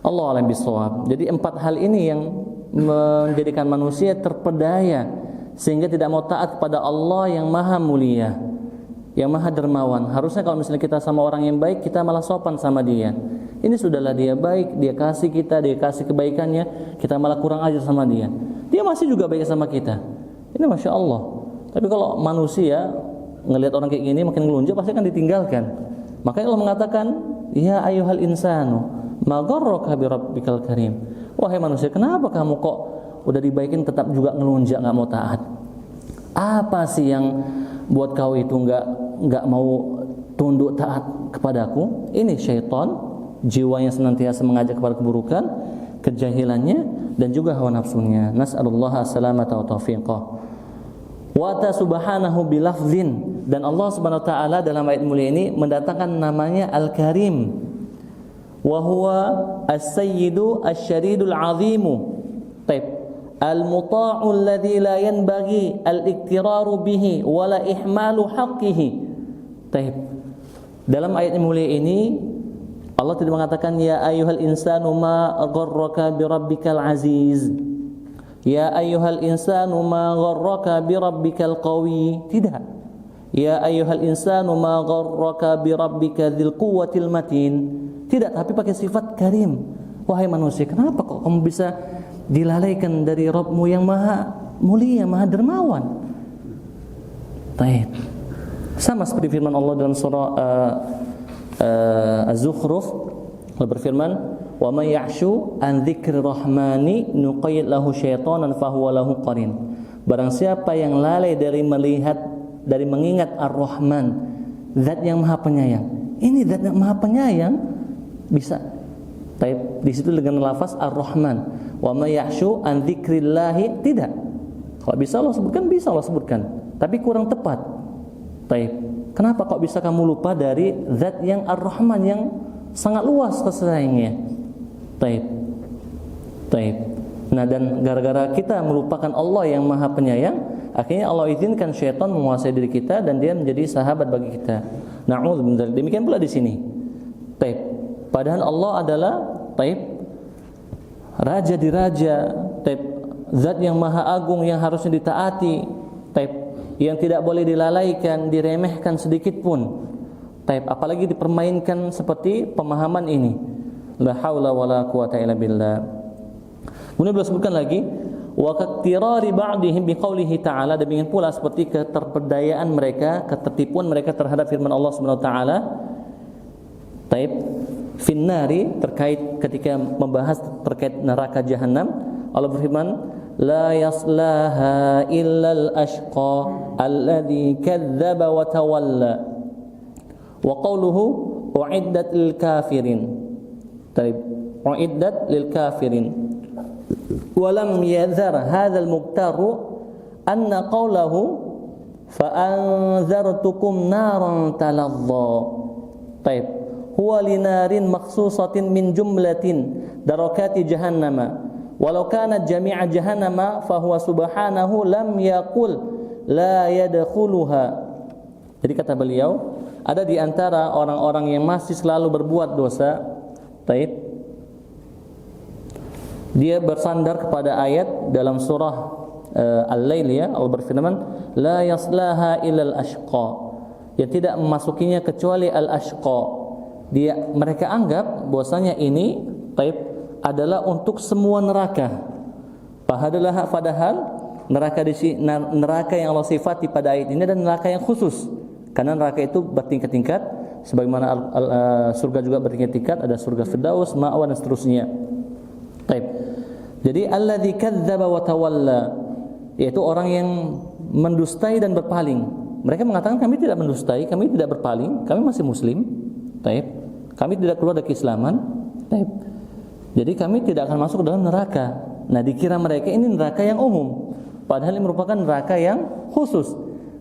Allah alam bisawab. Jadi 4 hal ini yang menjadikan manusia terpedaya sehingga tidak mau taat kepada Allah yang maha mulia, yang maha dermawan. Harusnya kalau misalnya kita sama orang yang baik, kita malah sopan sama dia. Ini sudahlah dia baik, dia kasih kita, dia kasih kebaikannya, kita malah kurang ajar sama dia. Dia masih juga baik sama kita. Ini Masya Allah. Tapi kalau manusia ngelihat orang kayak gini makin ngelunjak, pasti akan ditinggalkan. Makanya Allah mengatakan, ya ayyuhal insanu ma gharraka bi rabbikal karim. Wahai manusia, kenapa kamu kok udah dibaikin tetap juga ngelunjak, enggak mau taat? Apa sih yang buat kau itu enggak mau tunduk taat kepadaku? Ini syaitan, jiwa yang senantiasa mengajak kepada keburukan, kejahilannya dan juga hawa nafsunya. Nas'alullah as-salamata wa taufiqah. Wa ta subhanahu bilafzin, dan Allah Subhanahu wa taala dalam ayat mulia ini mendatangkan namanya Al-Karim. Wa huwa as-sayyidu asy-syaridul 'azimu. Al-muta'u alladhi la yanbaghi al-iktiraru bihi wa la ihmalu haqqihi. Dalam ayat mulia ini Allah tidak mengatakan ya ayyuhal insanu ma gharraka bi rabbikal aziz. Ya ayyuhal insanu ma gharraka bi rabbikal qawi. Tidak. Ya ayyuhal insanu ma gharraka bi rabbika dzil quwwatil matin. Tidak, tapi pakai sifat karim. Wahai manusia, kenapa kok kamu bisa dilalaikan dari Rabbmu yang maha mulia, maha dermawan? Sama seperti firman Allah dalam surah Az-Zukhruf, Allah berfirman, "Wa may ya'shu an dzikri rahmani nuqayyid lahu syaitanan fahuwa lahu qarin." Barang siapa yang lalai dari mengingat Ar-Rahman, zat yang maha penyayang. Ini zat yang maha penyayang bisa. Di situ dengan lafaz Ar-Rahman. Wa may ya'shu an dzikrillahi, tidak. Kalau bisa Allah sebutkan, bisa Allah sebutkan, tapi kurang tepat. Kenapa kok bisa kamu lupa dari zat yang Ar-Rahman yang sangat luas kasih sayangnya? Nah, dan gara-gara kita melupakan Allah yang maha penyayang, akhirnya Allah izinkan syaitan menguasai diri kita dan dia menjadi sahabat bagi kita. Na'udzubillah. Demikian pula di sini. Padahal Allah adalah raja di raja, zat yang maha agung yang harusnya ditaati, yang tidak boleh dilalaikan, diremehkan sedikit pun. Apalagi dipermainkan seperti pemahaman ini. La haula wala quwata illa billah. Kemudian beliau sebutkan lagi, wa kattirari ba'dihim biqaulihi ta'ala, demikian pula seperti keterpedayaan mereka, ketertipuan mereka terhadap firman Allah Subhanahu wa taala. Finnari, terkait ketika membahas terkait neraka jahanam, Allah berfirman, la yaslaha illal ashqa alladhi kadzdzaba wa tawalla. Wa qawluhu uiddat lil kafirin. Uiddat lil kafirin. Wa lam yadhar hadzal muqtaru anna qawlahu fa anzartukum naran talazza. Huwa linarin makhsusatin min jumlatin darakati jahannama walau kanat jami'a jahannama fahuwa subhanahu lam yaqul la yadkhuluha. Jadi kata beliau, ada di antara orang-orang yang masih selalu berbuat dosa, dia bersandar kepada ayat dalam surah Al-Lail, ya, Allah berfirman la yaslaha illal ashqa, yang tidak memasukinya kecuali al-ashqa. Mereka anggap bahwasanya ini adalah untuk semua neraka. Padahal neraka yang Allah sifati pada ayat ini adalah neraka yang khusus. Karena neraka itu bertingkat-tingkat, sebagaimana surga juga bertingkat-tingkat, ada surga Firdaus, Ma'wa dan seterusnya. Jadi alladzi kadzdzaba wa tawalla, yaitu orang yang mendustai dan berpaling. Mereka mengatakan kami tidak mendustai, kami tidak berpaling, kami masih muslim. Taib. Kami tidak keluar dari keislaman. Taib. Jadi kami tidak akan masuk dalam neraka. Nah, dikira mereka ini neraka yang umum, padahal ini merupakan neraka yang khusus.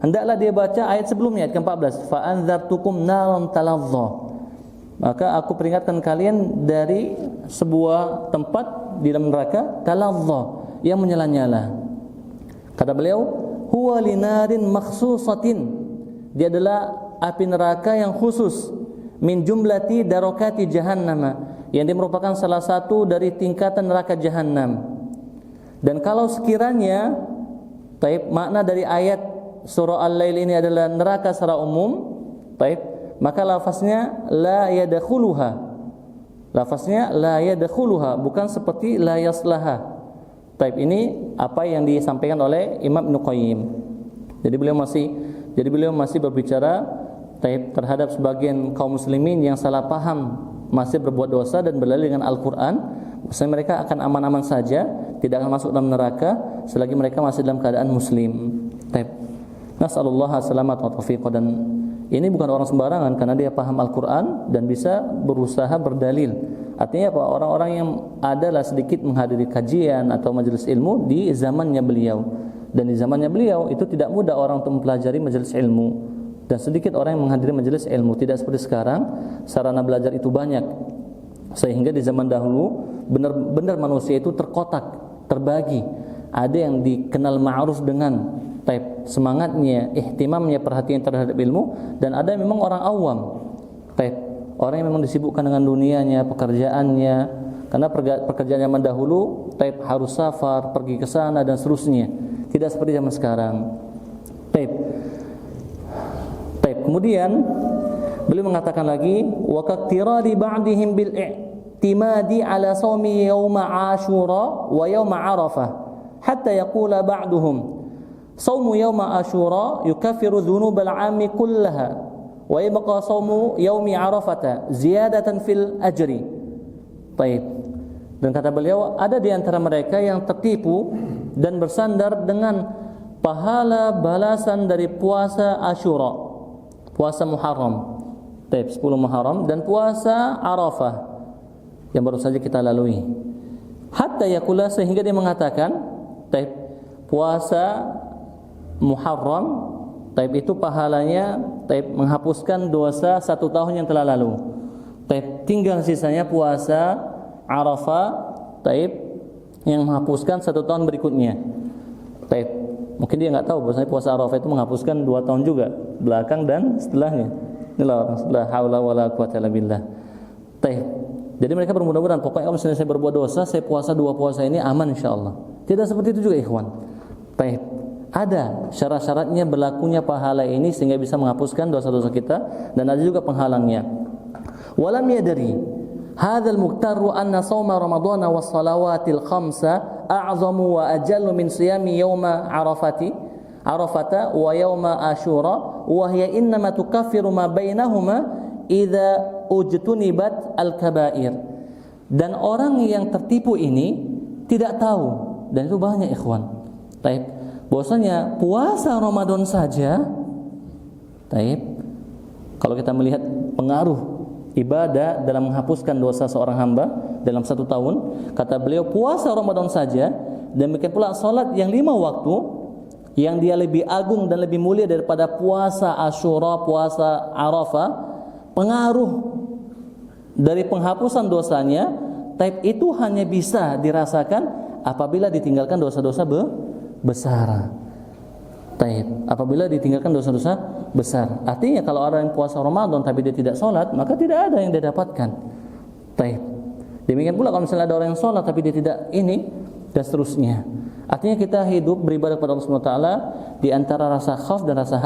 Hendaklah dia baca ayat sebelumnya, ayat ke-14, fa anzartukum naran talazza. Maka aku peringatkan kalian dari sebuah tempat di dalam neraka talazza, yang menyala-nyala. Kata beliau, huwa linarin makhsusatin, dia adalah api neraka yang khusus, min jumlati darokati jahannam, yang dia merupakan salah satu dari tingkatan neraka jahannam. Dan kalau sekiranya taib, makna dari ayat surah Al-Lail ini adalah neraka secara umum, taib, maka lafaznya la yadkhuluha. Lafaznya la yadkhuluha, bukan seperti la yaslaha. Taib, ini apa yang disampaikan oleh Imam Ibnu Qayyim. Jadi beliau masih berbicara taib terhadap sebagian kaum muslimin yang salah paham, masih berbuat dosa dan berlari dengan Al-Qur'an. Maksudnya mereka akan aman-aman saja, tidak akan masuk dalam neraka selagi mereka masih dalam keadaan muslim. Taib. Nas'alullah salamat wa taufiq. Dan ini bukan orang sembarangan, karena dia paham Al-Qur'an dan bisa berusaha berdalil. Artinya apa? Orang-orang yang adalah sedikit menghadiri kajian atau majelis ilmu di zamannya beliau. Dan di zamannya beliau itu tidak mudah orang untuk mempelajari majelis ilmu, dan sedikit orang yang menghadiri majelis ilmu. Tidak seperti sekarang, sarana belajar itu banyak. Sehingga di zaman dahulu benar-benar manusia itu terkotak, terbagi. Ada yang dikenal ma'ruf dengan taib semangatnya, ihtimamnya, perhatian terhadap ilmu, dan ada memang orang awam, taib orang yang memang disibukkan dengan dunianya, pekerjaannya. Karena pekerjaan zaman dahulu taib harus safar, pergi ke sana dan seterusnya. Tidak seperti zaman sekarang. Taib. Kemudian beliau mengatakan lagi, wa kaktirari ba'dihim bil i'timadi ala shaumi yauma Asyura wa yauma Arafah, hatta yaqula ba'duhum صوم يوم عاشوراء يكفر ذنوب العام كلها ويبقى صوم يوم عرفة زيادة في الأجر. طيب. Dan kata beliau, ada di antara mereka yang tertipu dan bersandar dengan pahala balasan dari puasa Asyura, puasa Muharram, Taib 10 Muharram, dan puasa Arafah yang baru saja kita lalui. Hatta yaqula, sehingga dia mengatakan, Taib, puasa Muharram, taib itu pahalanya taib menghapuskan dosa 1 tahun yang telah lalu. Taib tinggal sisanya puasa Arafah, taib yang menghapuskan 1 tahun berikutnya. Taib mungkin dia enggak tahu bahwasanya puasa Arafah itu menghapuskan 2 tahun juga, belakang dan setelahnya. Inilah orang la haula wala quwata illa billah. Taib. Jadi mereka bermudah-mudahan pokoknya kalau misalnya saya berbuat dosa, saya puasa 2 puasa ini aman insyaallah. Tidak seperti itu juga ikhwan. Taib. Ada syarat-syaratnya berlakunya pahala ini sehingga bisa menghapuskan dosa-dosa kita, dan ada juga penghalangnya. Walam yadri hadzal muqtarru anna shauma ramadhana was salawatil khamsa a'zamu wa ajallu min siyami yauma arafata wa yauma asyura wa hiya innama tukaffiru ma bainahuma idza ujtunibat al-kaba'ir. Dan orang yang tertipu ini tidak tahu, dan itu banyak ikhwan. Taib. Bahwasanya puasa Ramadan saja, taib, kalau kita melihat pengaruh ibadah dalam menghapuskan dosa seorang hamba dalam 1 tahun, kata beliau puasa Ramadan saja, demikian pula salat yang 5 waktu, yang dia lebih agung dan lebih mulia daripada puasa Asyura, puasa Arafah, pengaruh dari penghapusan dosanya, taib, itu hanya bisa dirasakan apabila ditinggalkan dosa-dosa besar. Taib. Apabila ditinggalkan dosa-dosa besar. Artinya kalau orang yang puasa Ramadan tapi dia tidak sholat, maka tidak ada yang dia dapatkan. Taib. Demikian pula kalau misalnya ada orang yang sholat tapi dia tidak ini, dan seterusnya. Artinya kita hidup beribadah kepada Allah Subhanahu wa taala di antara rasa khauf dan rasa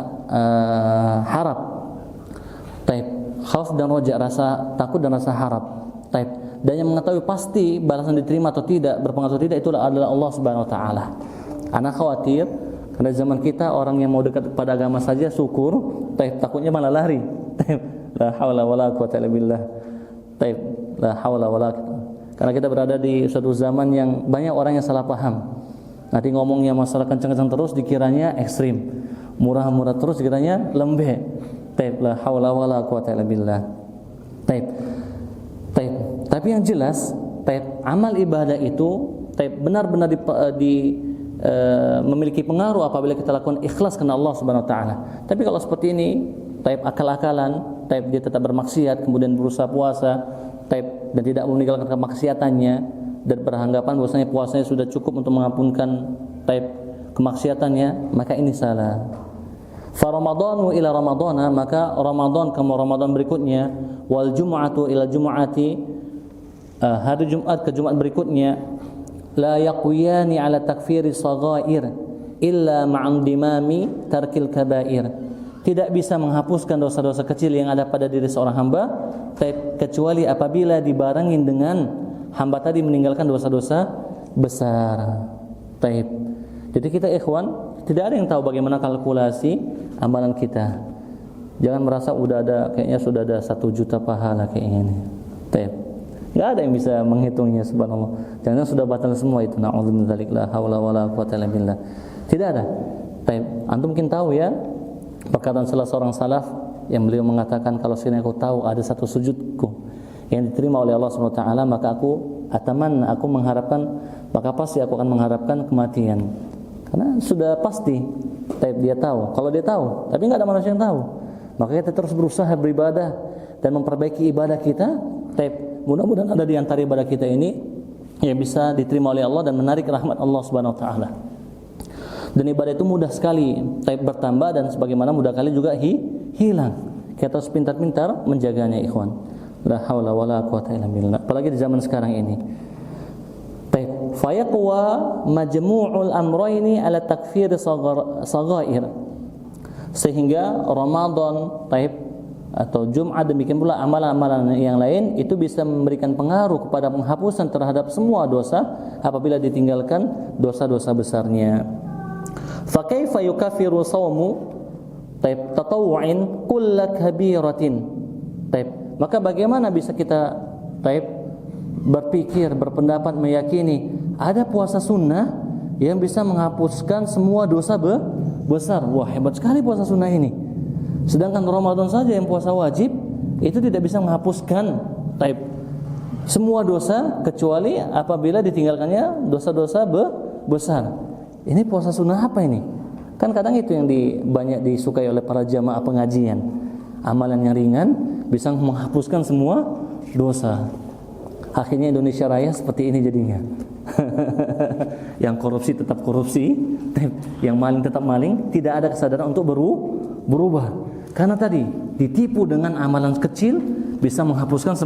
harap. Taib. Khauf dan roja, rasa takut dan rasa harap. Taib. Dan yang mengetahui pasti balasan diterima atau tidak, berpengaruh atau tidak, itulah adalah Allah Subhanahu wa taala. Anak khawatir karena zaman kita orang yang mau dekat kepada agama saja syukur, takutnya malah lari. La haula wala quwata illa billah. La haula wala. Karena kita berada di suatu zaman yang banyak orang yang salah paham. Nanti ngomongnya masalah kencang-kencang terus dikiranya ekstrim, murah-murah terus dikiranya lembek. Taib, la haula wala quwata illa billah. Taib. Tapi yang jelas, amal ibadah itu benar-benar memiliki pengaruh apabila kita lakukan ikhlas karena Allah Subhanahu wa taala. Tapi kalau seperti ini, akal-akalan, dia tetap bermaksiat kemudian berusaha puasa, dan tidak meninggalkan kemaksiatannya dan beranggapan bahwasanya puasanya sudah cukup untuk mengampunkan kemaksiatannya, maka ini salah. Fa ramadhanu ila ramadhana, maka Ramadan ke Ramadan berikutnya, wal jum'atu ila jum'ati, hari Jumat ke Jumat berikutnya, la yaqwiyani ala takfiri saghair illa ma'an dimami tarkil kabair. Tidak bisa menghapuskan dosa-dosa kecil yang ada pada diri seorang hamba, kecuali apabila dibarengin dengan hamba tadi meninggalkan dosa-dosa besar. Jadi kita ikhwan, tidak ada yang tahu bagaimana kalkulasi amalan kita. Jangan merasa kayaknya sudah ada 1 juta pahala kayaknya ini. Enggak ada yang bisa menghitungnya, subhanallah. Jangan sudah batal semua itu. Na'udzubillahi min dzalik, la haula wala quwata illa billah. Tidak ada. Antum mungkin tahu ya perkataan salah seorang salaf yang beliau mengatakan, kalau sekiranya aku tahu ada 1 sujudku yang diterima oleh Allah Subhanahu wa taala, maka aku mengharapkan, maka pasti aku akan mengharapkan kematian. Karena sudah pasti dia tahu. Kalau dia tahu, tapi enggak ada manusia yang tahu. Maka kita terus berusaha beribadah dan memperbaiki ibadah kita. Mudah-mudahan ada di antara ibadah kita ini yang bisa diterima oleh Allah dan menarik rahmat Allah Subhanahu wa taala. Dan ibadah itu mudah sekali bertambah dan sebagaimana mudah kali juga hilang. Kita harus pintar-pintar menjaganya, ikhwan. La haula wala quwata illa billah. Apalagi di zaman sekarang ini. Fayaqwa majmu'ul amrayni ala takfir saghair. Sehingga Ramadan atau Jumat, demikian pula amalan-amalan yang lain itu bisa memberikan pengaruh kepada penghapusan terhadap semua dosa apabila ditinggalkan dosa-dosa besarnya. Fa kaifa yukaffiru shaumu tatawwu'in kull kabiratin. Maka bagaimana bisa kita berpikir, berpendapat, meyakini ada puasa sunnah yang bisa menghapuskan semua dosa besar. Wah, hebat sekali puasa sunnah ini. Sedangkan Ramadan saja yang puasa wajib itu tidak bisa menghapuskan semua dosa kecuali apabila ditinggalkannya dosa-dosa besar. Ini puasa sunnah apa ini? Kan kadang itu yang banyak disukai oleh para jamaah pengajian. Amalan yang ringan bisa menghapuskan semua dosa. Akhirnya Indonesia Raya seperti ini jadinya. Yang korupsi tetap korupsi, yang maling tetap maling, tidak ada kesadaran untuk berubah. Karena tadi ditipu dengan amalan kecil bisa menghapuskan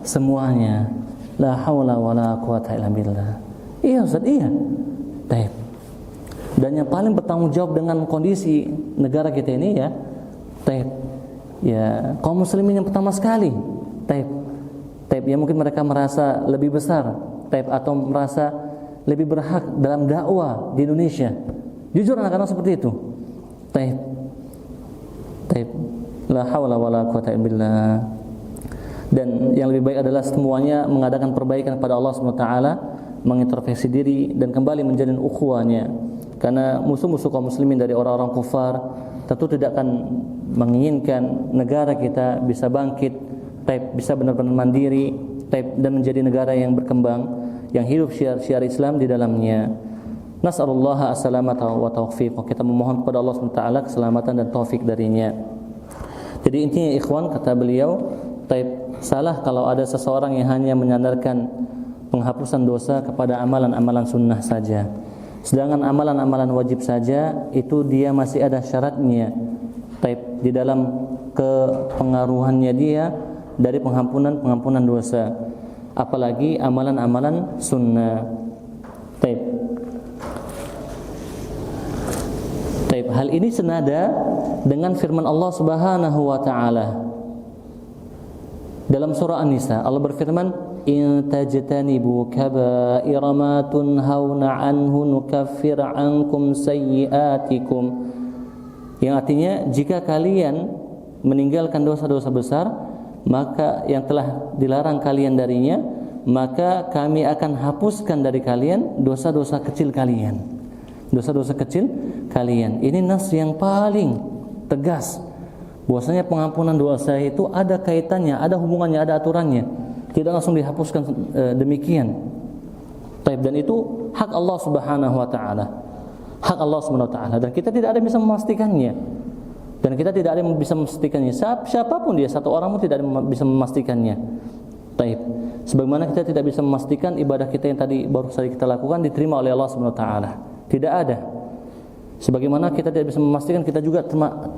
semuanya. La haula wala quwata illa billah. Iya Ustaz, iya. Dan yang paling bertanggung jawab dengan kondisi negara kita ini ya kaum muslimin yang pertama sekali. Ya mungkin mereka merasa lebih besar atau merasa lebih berhak dalam dakwah di Indonesia. Jujur anak-anak seperti itu. La haula wala quwata illa billah. Dan yang lebih baik adalah semuanya mengadakan perbaikan kepada Allah Subhanahu wa taala, mengintrospeksi diri dan kembali menjalin ukhuwahnya. Karena musuh-musuh kaum muslimin dari orang-orang kufar tentu tidak akan menginginkan negara kita bisa bangkit, bisa benar-benar mandiri, dan menjadi negara yang berkembang, yang hidup syiar-syiar Islam di dalamnya. Nas'alullaha as-salamata wa taufiq. Kita memohon kepada Allah Subhanahu wa taala keselamatan dan taufik darinya. Jadi intinya ikhwan, kata beliau, salah kalau ada seseorang yang hanya menyandarkan penghapusan dosa kepada amalan-amalan sunnah saja. Sedangkan amalan-amalan wajib saja itu dia masih ada syaratnya di dalam kepengaruhannya dia dari pengampunan dosa. Apalagi amalan-amalan sunnah. Hal ini senada dengan firman Allah Subhanahu wa taala dalam surah An-Nisa. Allah berfirman, "In tajtanibu kaba'ira ma tunhauna anhu nukaffir 'ankum sayyi'atikum." Yang artinya, jika kalian meninggalkan dosa-dosa besar, maka yang telah dilarang kalian darinya, maka kami akan hapuskan dari kalian dosa-dosa kecil kalian. Dosa-dosa kecil kalian. Ini nas yang paling tegas. Bahwasanya pengampunan dosa itu ada kaitannya, ada hubungannya, ada aturannya. Tidak langsung dihapuskan demikian. Taib, dan itu hak Allah Subhanahu wa taala. Hak Allah Subhanahu wa taala, dan kita tidak ada yang bisa memastikannya. Dan kita tidak ada yang bisa memastikannya. Siapapun dia, satu orang pun tidak ada yang bisa memastikannya. Taib. Sebagaimana kita tidak bisa memastikan ibadah kita yang tadi baru saja kita lakukan diterima oleh Allah Subhanahu wa taala. Tidak ada. Sebagaimana kita tidak bisa memastikan kita juga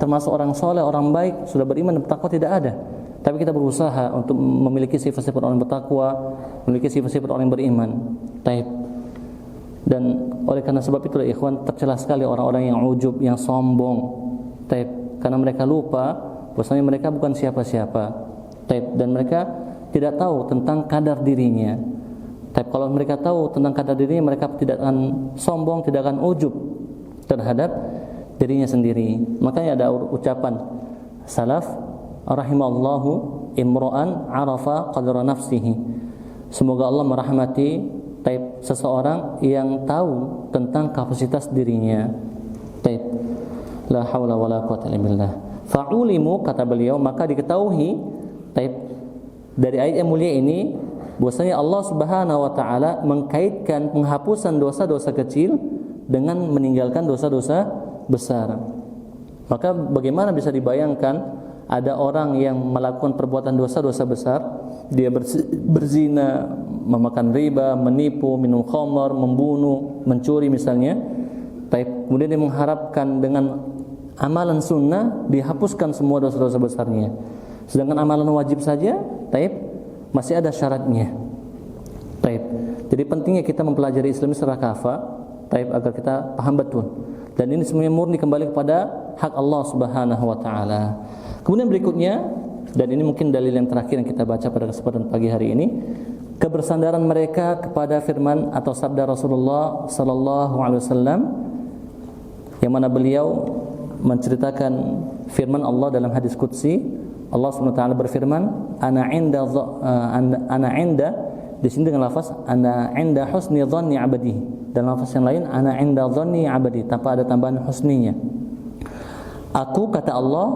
termasuk orang soleh, orang baik, sudah beriman dan bertakwa, tidak ada. Tapi kita berusaha untuk memiliki sifat-sifat orang bertakwa, memiliki sifat-sifat orang yang beriman. Taib. Dan oleh karena sebab itu, ikhwan, tercela sekali orang-orang yang ujub, yang sombong. Taib. Karena mereka lupa bahwasanya mereka bukan siapa-siapa. Taib. Dan mereka tidak tahu tentang kadar dirinya. Taib. Kalau mereka tahu tentang kadar dirinya, mereka tidak akan sombong, tidak akan ujub terhadap dirinya sendiri. Makanya ada ucapan salaf, rahimallahu imra'an arafa qadra nafsihi. Semoga Allah merahmati taib seseorang yang tahu tentang kapasitas dirinya. Taib. La haula wala quwwata illa billah. Fa'ulimu, kata beliau, maka diketahui taib dari ayat yang mulia ini bahwasanya Allah Subhanahu wa taala mengkaitkan penghapusan dosa-dosa kecil dengan meninggalkan dosa-dosa besar. Maka bagaimana bisa dibayangkan ada orang yang melakukan perbuatan dosa-dosa besar, dia berzina, memakan riba, menipu, minum khamar, membunuh, mencuri misalnya. Kemudian dia mengharapkan dengan amalan sunnah dihapuskan semua dosa-dosa besarnya. Sedangkan amalan wajib saja, masih ada syaratnya. Jadi pentingnya kita mempelajari Islam secara kafah, agar kita paham betul. Dan ini semuanya murni kembali kepada hak Allah Subhanahu wa taala. Kemudian berikutnya, dan ini mungkin dalil yang terakhir yang kita baca pada kesempatan pagi hari ini, kebersandaran mereka kepada firman atau sabda Rasulullah sallallahu alaihi wasallam yang mana beliau menceritakan firman Allah dalam hadis qudsi. Allah Subhanahu wa taala berfirman, ana inda di sini dengan lafaz ana inda husni dhanni 'abdi. Dan lafaz yang lain ana inda dhanni 'abdi tanpa ada tambahan husninya. Aku, kata Allah,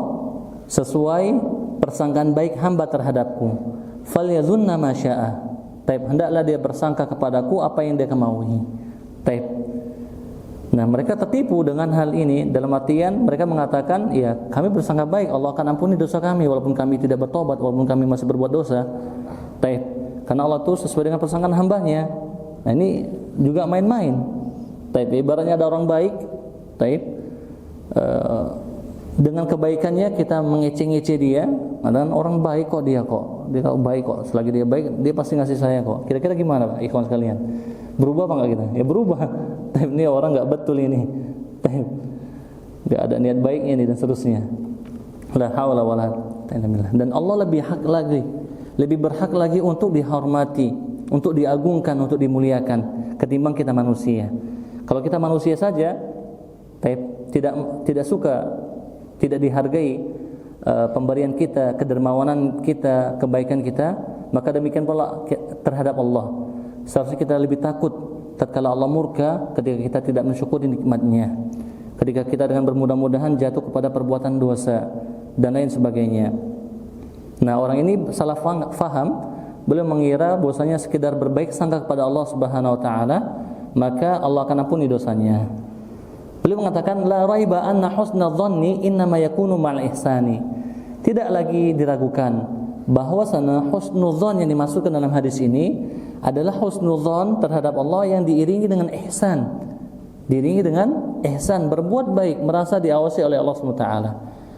sesuai persangkaan baik hamba terhadapku. Falyadhunna ma syaa. Hendaklah dia bersangka kepadaku apa yang dia kemaui. Nah, mereka tertipu dengan hal ini, dalam artian mereka mengatakan, ya, kami bersangka baik, Allah akan ampuni dosa kami walaupun kami tidak bertobat, walaupun kami masih berbuat dosa. Karena Allah itu sesuai dengan persangkaan hambanya. Nah, ini juga main-main. Ibaratnya ada orang baik, dengan kebaikannya kita mengece-ngece dia, dan orang baik kok dia baik kok, selagi dia baik dia pasti ngasih saya kok. Kira-kira gimana, Pak ikhwan sekalian? Berubah apa enggak kita? Ya berubah. Ini orang enggak betul ini. Enggak ada niat baiknya ini dan seterusnya. La haula wala quwwata illa billah. Dan Allah lebih berhak lagi untuk dihormati, untuk diagungkan, untuk dimuliakan ketimbang kita manusia. Kalau kita manusia saja tidak suka, tidak dihargai pemberian kita, kedermawanan kita, kebaikan kita, maka demikian pula terhadap Allah. Seharusnya kita lebih takut tatkala Allah murka ketika kita tidak mensyukuri nikmatnya, ketika kita dengan bermudah-mudahan jatuh kepada perbuatan dosa dan lain sebagainya. Nah, orang ini salah faham, beliau mengira bahwasanya sekedar berbaik sangka kepada Allah Subhanahu wa taala, maka Allah akan ampuni dosanya. Beliau mengatakan la raiba anna husna dhanni innama yakunu ma'al ihsani. Tidak lagi diragukan bahwasanya husnudzon yang dimasukkan dalam hadis ini adalah husnudzon terhadap Allah yang diiringi dengan ihsan. Diiringi dengan ihsan, berbuat baik, merasa diawasi oleh Allah SWT.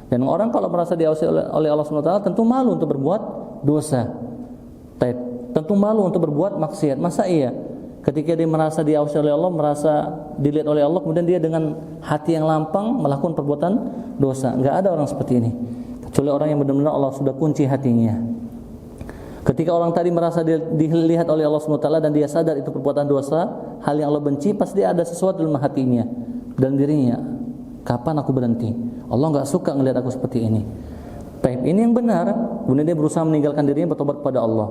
Dan orang kalau merasa diawasi oleh Allah SWT tentu malu untuk berbuat dosa. Tentu malu untuk berbuat maksiat. Masa iya ketika dia merasa diawasi oleh Allah, merasa dilihat oleh Allah, kemudian dia dengan hati yang lampang melakukan perbuatan dosa? Enggak ada orang seperti ini, kecuali orang yang benar-benar Allah sudah kunci hatinya. Ketika orang tadi merasa dilihat oleh Allah SWT dan dia sadar itu perbuatan dosa, hal yang Allah benci, pasti ada sesuatu dalam hatinya dan dirinya. Kapan aku berhenti? Allah enggak suka melihat aku seperti ini. Ini yang benar. Kemudian dia berusaha meninggalkan dirinya, bertobat kepada Allah.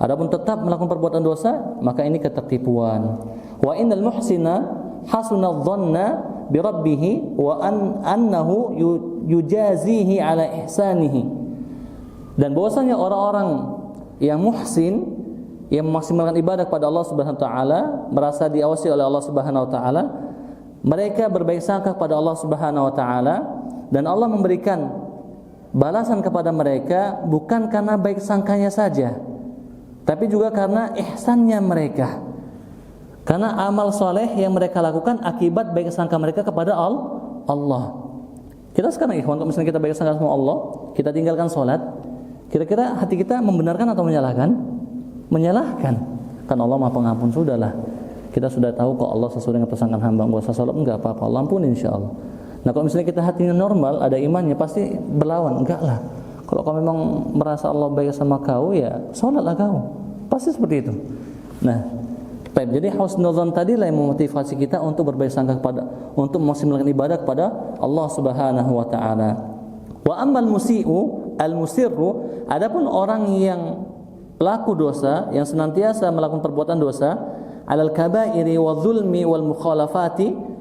Adapun tetap melakukan perbuatan dosa, maka ini ketertipuan. Wa innal muhsina hasuna dhanna bi rabbih wa annahu yujazihi ala ihsanihi. Dan bahwasanya orang-orang yang muhsin, yang memaksimalkan ibadah kepada Allah Subhanahu wa taala, merasa diawasi oleh Allah Subhanahu wa taala, mereka berbaik sangka kepada Allah Subhanahu wa taala, dan Allah memberikan balasan kepada mereka bukan karena baik sangkanya saja, tapi juga karena ihsannya mereka. Karena amal soleh yang mereka lakukan akibat baik sangka mereka kepada Allah. Kita sekarang ikhwan, kalau misalnya kita baik sangka sama Allah, kita tinggalkan sholat, kira-kira hati kita membenarkan atau menyalahkan? Menyalahkan. Kan Allah Maha Pengampun, sudahlah. Kita sudah tahu kok Allah sesuai dengan persangkaan hamba. Enggak usah sholat, enggak apa-apa, Allah ampun insyaallah. Nah kalau misalnya kita hatinya normal, ada imannya, pasti berlawan. Enggak lah, kalau kau memang merasa Allah baik sama kau, ya sholatlah kau. Pasti seperti itu. Nah, jadi husnuzan tadi lah yang memotivasi kita untuk berbaik sangka kepada, untuk melakukan ibadah kepada Allah Subhanahu wa taala. Wa ammal musii'u al-musirru, adapun orang yang pelaku dosa, yang senantiasa melakukan perbuatan dosa, alal kabairi wa dzulmi wal mukhalafati,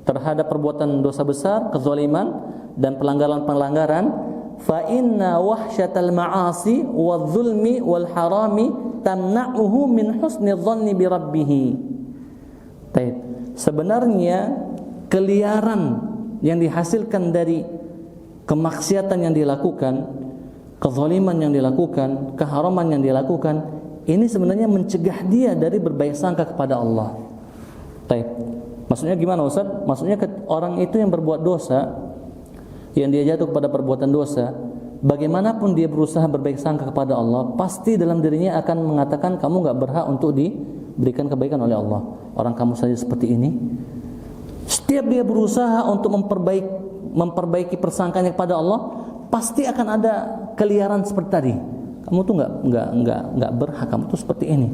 terhadap perbuatan dosa besar, kezaliman dan pelanggaran-pelanggaran, fa inna wahsyatal ma'asi wa dzulmi wal harami tamna'uhu min husni dhanni bi rabbih. Sebenarnya keliaran yang dihasilkan dari kemaksiatan yang dilakukan, kezaliman yang dilakukan, keharaman yang dilakukan, ini sebenarnya mencegah dia dari berbaik sangka kepada Allah. Maksudnya gimana Ustaz? Maksudnya orang itu yang berbuat dosa, yang dia jatuh kepada perbuatan dosa, bagaimanapun dia berusaha berbaik sangka kepada Allah, pasti dalam dirinya akan mengatakan kamu enggak berhak untuk diberikan kebaikan oleh Allah. Orang kamu saja seperti ini. Setiap dia berusaha untuk memperbaiki persangkaannya kepada Allah, pasti akan ada keliaran seperti tadi. Kamu tuh enggak berhak, kamu tuh seperti ini.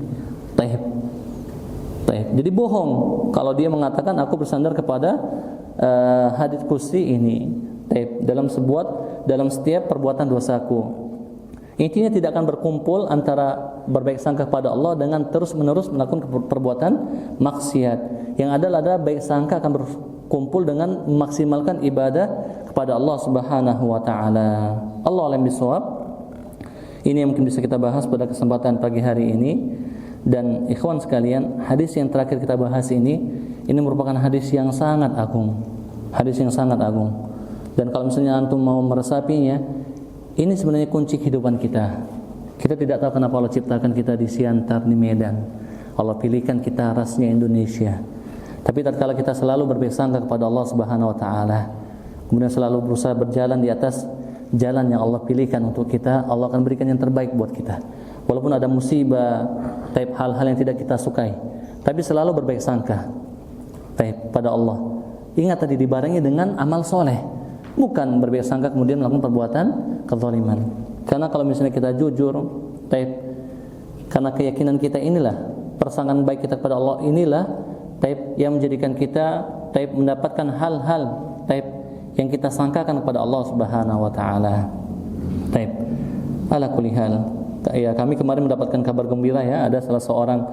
Jadi bohong kalau dia mengatakan aku bersandar kepada hadits qudsi ini. Dalam setiap perbuatan dosaku. Intinya tidak akan berkumpul antara berbaik sangka kepada Allah dengan terus-menerus melakukan perbuatan maksiat. Yang ada baik sangka akan berkumpul dengan memaksimalkan ibadah kepada Allah Subhanahu wa taala. Allah alam bisawab. Ini yang mungkin bisa kita bahas pada kesempatan pagi hari ini. Dan ikhwan sekalian, hadis yang terakhir kita bahas ini merupakan hadis yang sangat agung. Hadis yang sangat agung. Dan kalau misalnya antum mau meresapinya, ini sebenarnya kunci kehidupan kita. Kita tidak tahu kenapa Allah ciptakan kita di Siantar, di Medan. Allah pilihkan kita rasnya Indonesia. Tapi tatkala kita selalu berbaik sangka kepada Allah Subhanahu wa taala, kemudian selalu berusaha berjalan di atas jalan yang Allah pilihkan untuk kita, Allah akan berikan yang terbaik buat kita. Walaupun ada musibah, hal-hal yang tidak kita sukai, tapi selalu berbaik sangka pada Allah. Ingat tadi dibarengi dengan amal soleh, bukan berbaik sangka kemudian melakukan perbuatan kezaliman. Karena kalau misalnya kita jujur, karena keyakinan kita inilah, persangkaan baik kita kepada Allah inilah yang menjadikan kita mendapatkan hal-hal yang kita sangkakan kepada Allah Subhanahu wa taala. Ala kulli hal. Ya, kami kemarin mendapatkan kabar gembira ya, ada salah seorang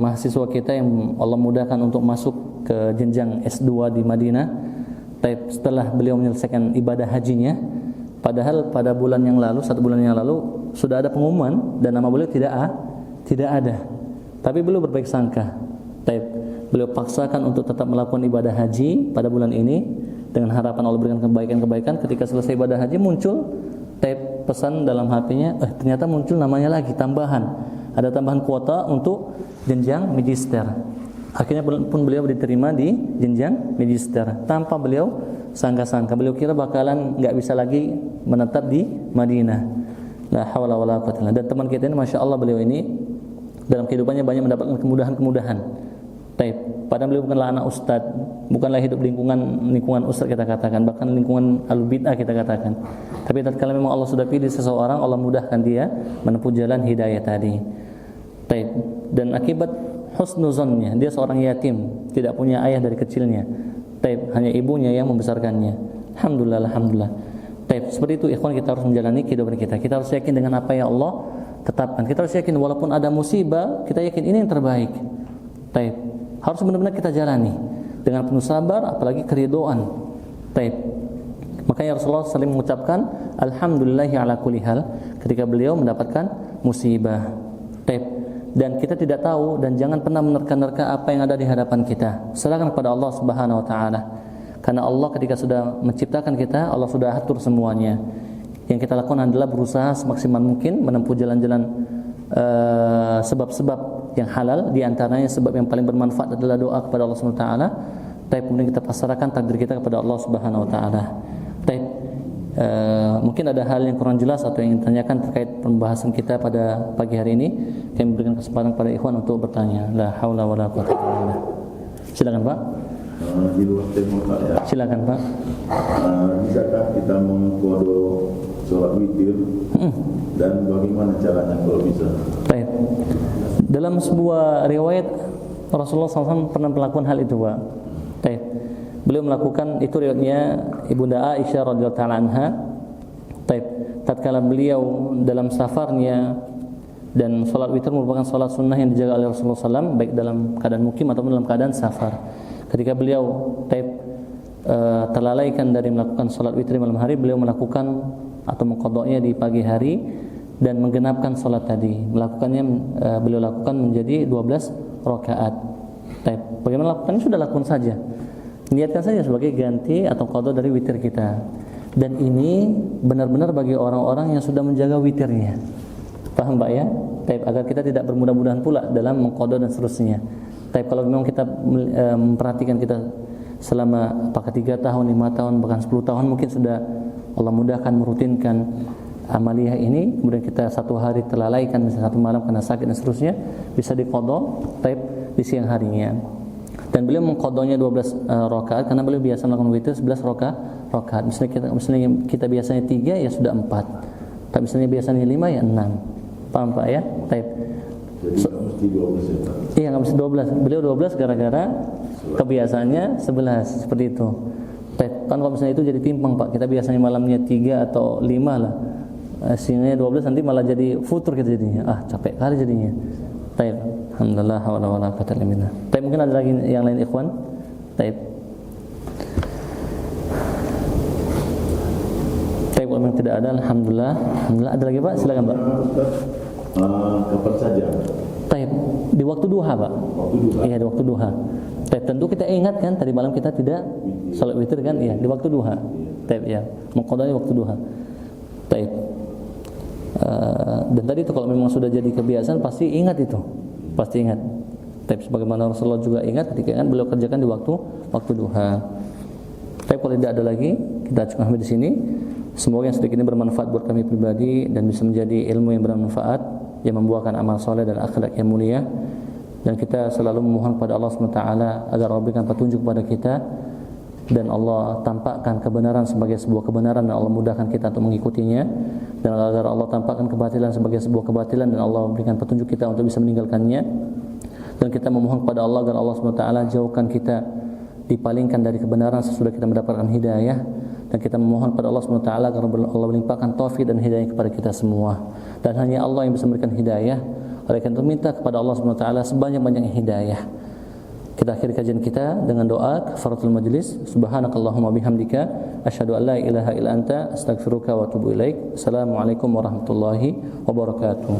mahasiswa kita yang Allah mudahkan untuk masuk ke jenjang S2 di Madinah. Setelah beliau menyelesaikan ibadah hajinya, padahal pada bulan yang lalu, 1 bulan yang lalu sudah ada pengumuman dan nama beliau tidak ada. Tapi beliau berbaik sangka. Beliau paksakan untuk tetap melakukan ibadah haji pada bulan ini dengan harapan Allah berikan kebaikan-kebaikan. Ketika selesai ibadah haji muncul pesan dalam HP-nya, ternyata muncul namanya lagi tambahan. Ada tambahan kuota untuk jenjang magister. Akhirnya pun beliau diterima di jenjang magister tanpa beliau sangka-sangka. Beliau kira bakalan enggak bisa lagi menetap di Madinah. La haula wala quwwata illa billah. Dan teman kita ini masyaallah, beliau ini dalam kehidupannya banyak mendapatkan kemudahan-kemudahan. Padahal beliau bukanlah anak ustaz, bukanlah hidup lingkungan ustaz kita katakan, bahkan lingkungan al-bid'ah kita katakan. Tapi tatkala memang Allah sudah pilih seseorang, Allah mudahkan dia menempuh jalan hidayah tadi. Dan akibat husnuzannya, dia seorang yatim, tidak punya ayah dari kecilnya. Hanya ibunya yang membesarkannya. Alhamdulillah. Seperti itu ikhwan, kita harus menjalani kehidupan kita. Kita harus yakin dengan apa yang Allah tetapkan. Kita harus yakin walaupun ada musibah, kita yakin ini yang terbaik. Taib. Harus benar-benar kita jalani dengan penuh sabar, apalagi keridhaan. Taib. Makanya Rasulullah saling mengucapkan alhamdulillahi ala kulli hal ketika beliau mendapatkan musibah. Taib. Dan kita tidak tahu dan jangan pernah menerka-nerka apa yang ada di hadapan kita. Serahkan kepada Allah Subhanahu wa taala. Karena Allah ketika sudah menciptakan kita, Allah sudah atur semuanya. Yang kita lakukan adalah berusaha semaksimal mungkin menempuh jalan-jalan sebab-sebab yang halal. Di antaranya sebab yang paling bermanfaat adalah doa kepada Allah Subhanahu wa taala. Tapi kemudian kita pasrahkan takdir kita kepada Allah Subhanahu wa taala. Mungkin ada hal yang kurang jelas atau yang ditanyakan terkait pembahasan kita pada pagi hari ini. Kami berikan kesempatan kepada ikhwan untuk bertanya. La haula wala quwwata illa billah. Silakan Pak. Di luar tema Pak ya. Silakan Pak. Bisakah kita mengkodo sholat witir dan bagaimana caranya kalau bisa? Baik. Dalam sebuah riwayat Rasulullah SAW pernah melakukan hal itu Pak. Baik. Beliau melakukan itu riwayatnya Ibunda Aisyah radhiyallahu taala anha. Baik. Tatkala beliau dalam safarnya, dan salat witir merupakan salat sunnah yang dijaga oleh Rasulullah SAW baik dalam keadaan mukim ataupun dalam keadaan safar. Ketika beliau terlalaikan dari melakukan salat witir malam hari, beliau melakukan atau mengqadanya di pagi hari dan menggenapkan salat tadi. Beliau lakukan menjadi 12 rakaat. Bagaimana lakukannya? Sudah lakukan saja. Niatkan saja sebagai ganti atau qada dari witir kita. Dan ini benar-benar bagi orang-orang yang sudah menjaga witirnya. Paham Pak ya? Agar kita tidak bermudah-mudahan pula dalam mengqada dan seterusnya. Tapi kalau memang kita memperhatikan kita selama apakah 3 tahun, 5 tahun, bahkan 10 tahun mungkin sudah Allah mudahkan merutinkan amaliyah ini, kemudian kita satu hari terlalaikan, misalnya satu malam karena sakit dan seterusnya, bisa diqadha di siang harinya. Dan beliau mengqadanya 12 rakaat karena beliau biasa melakukan witir 11 rakaat. Misalnya kita biasanya 3 ya sudah 4. Tapi misalnya biasanya 5 ya 6. Paham Pak ya? Baik. Jadi mesti 12 ya Pak? Iya, nggak mesti 12. Beliau 12 gara-gara kebiasaannya 11 seperti itu. Kan kalau misalnya itu jadi timpang Pak. Kita biasanya malamnya 3 atau 5 lah. Siangnya 12 nanti malah jadi futur kita jadinya. Capek kali jadinya. Baik. Alhamdulillah wala quwwata illa billah. Baik, mungkin ada lagi yang lain ikhwan? Baik. Baik, kalau memang tidak ada alhamdulillah. Alhamdulillah. Ada lagi Pak? Silakan Pak. Kapan saja? Baik, di waktu duha Pak. Waktu duha. Iya, di waktu duha. Baik, tentu kita ingat kan tadi malam kita tidak salat witir kan? Iya, di waktu duha. Baik ya, mengqadanya waktu duha. Baik. Dan tadi itu kalau memang sudah jadi kebiasaan pasti ingat itu. Pasti ingat. Tapi sebagaimana Rasulullah juga ingat ketika kan beliau kerjakan di waktu duha. Tapi kalau tidak ada lagi, kita cukup sampai di sini. Semoga yang sedikit ini bermanfaat buat kami pribadi dan bisa menjadi ilmu yang bermanfaat yang membuahkan amal soleh dan akhlak yang mulia. Dan kita selalu memohon kepada Allah SWT agar Allah berikan petunjuk kepada kita dan Allah tampakkan kebenaran sebagai sebuah kebenaran dan Allah mudahkan kita untuk mengikutinya, dan agar Allah tampakkan kebatilan sebagai sebuah kebatilan dan Allah berikan petunjuk kita untuk bisa meninggalkannya. Dan kita memohon kepada Allah agar Allah SWT jauhkan kita, dipalingkan dari kebenaran sesudah kita mendapatkan hidayah. Dan kita memohon kepada Allah SWT agar Allah melimpahkan taufik dan hidayah kepada kita semua. Dan hanya Allah yang bisa memberikan hidayah. Oleh karena itu minta kepada Allah SWT sebanyak-banyaknya hidayah. Kita akhiri kajian kita dengan doa kafaratul majlis. Subhanakallahumma bihamdika asyhadu an la ilaha illa anta astaghfiruka wa atubu ilaik. Assalamualaikum warahmatullahi wabarakatuh.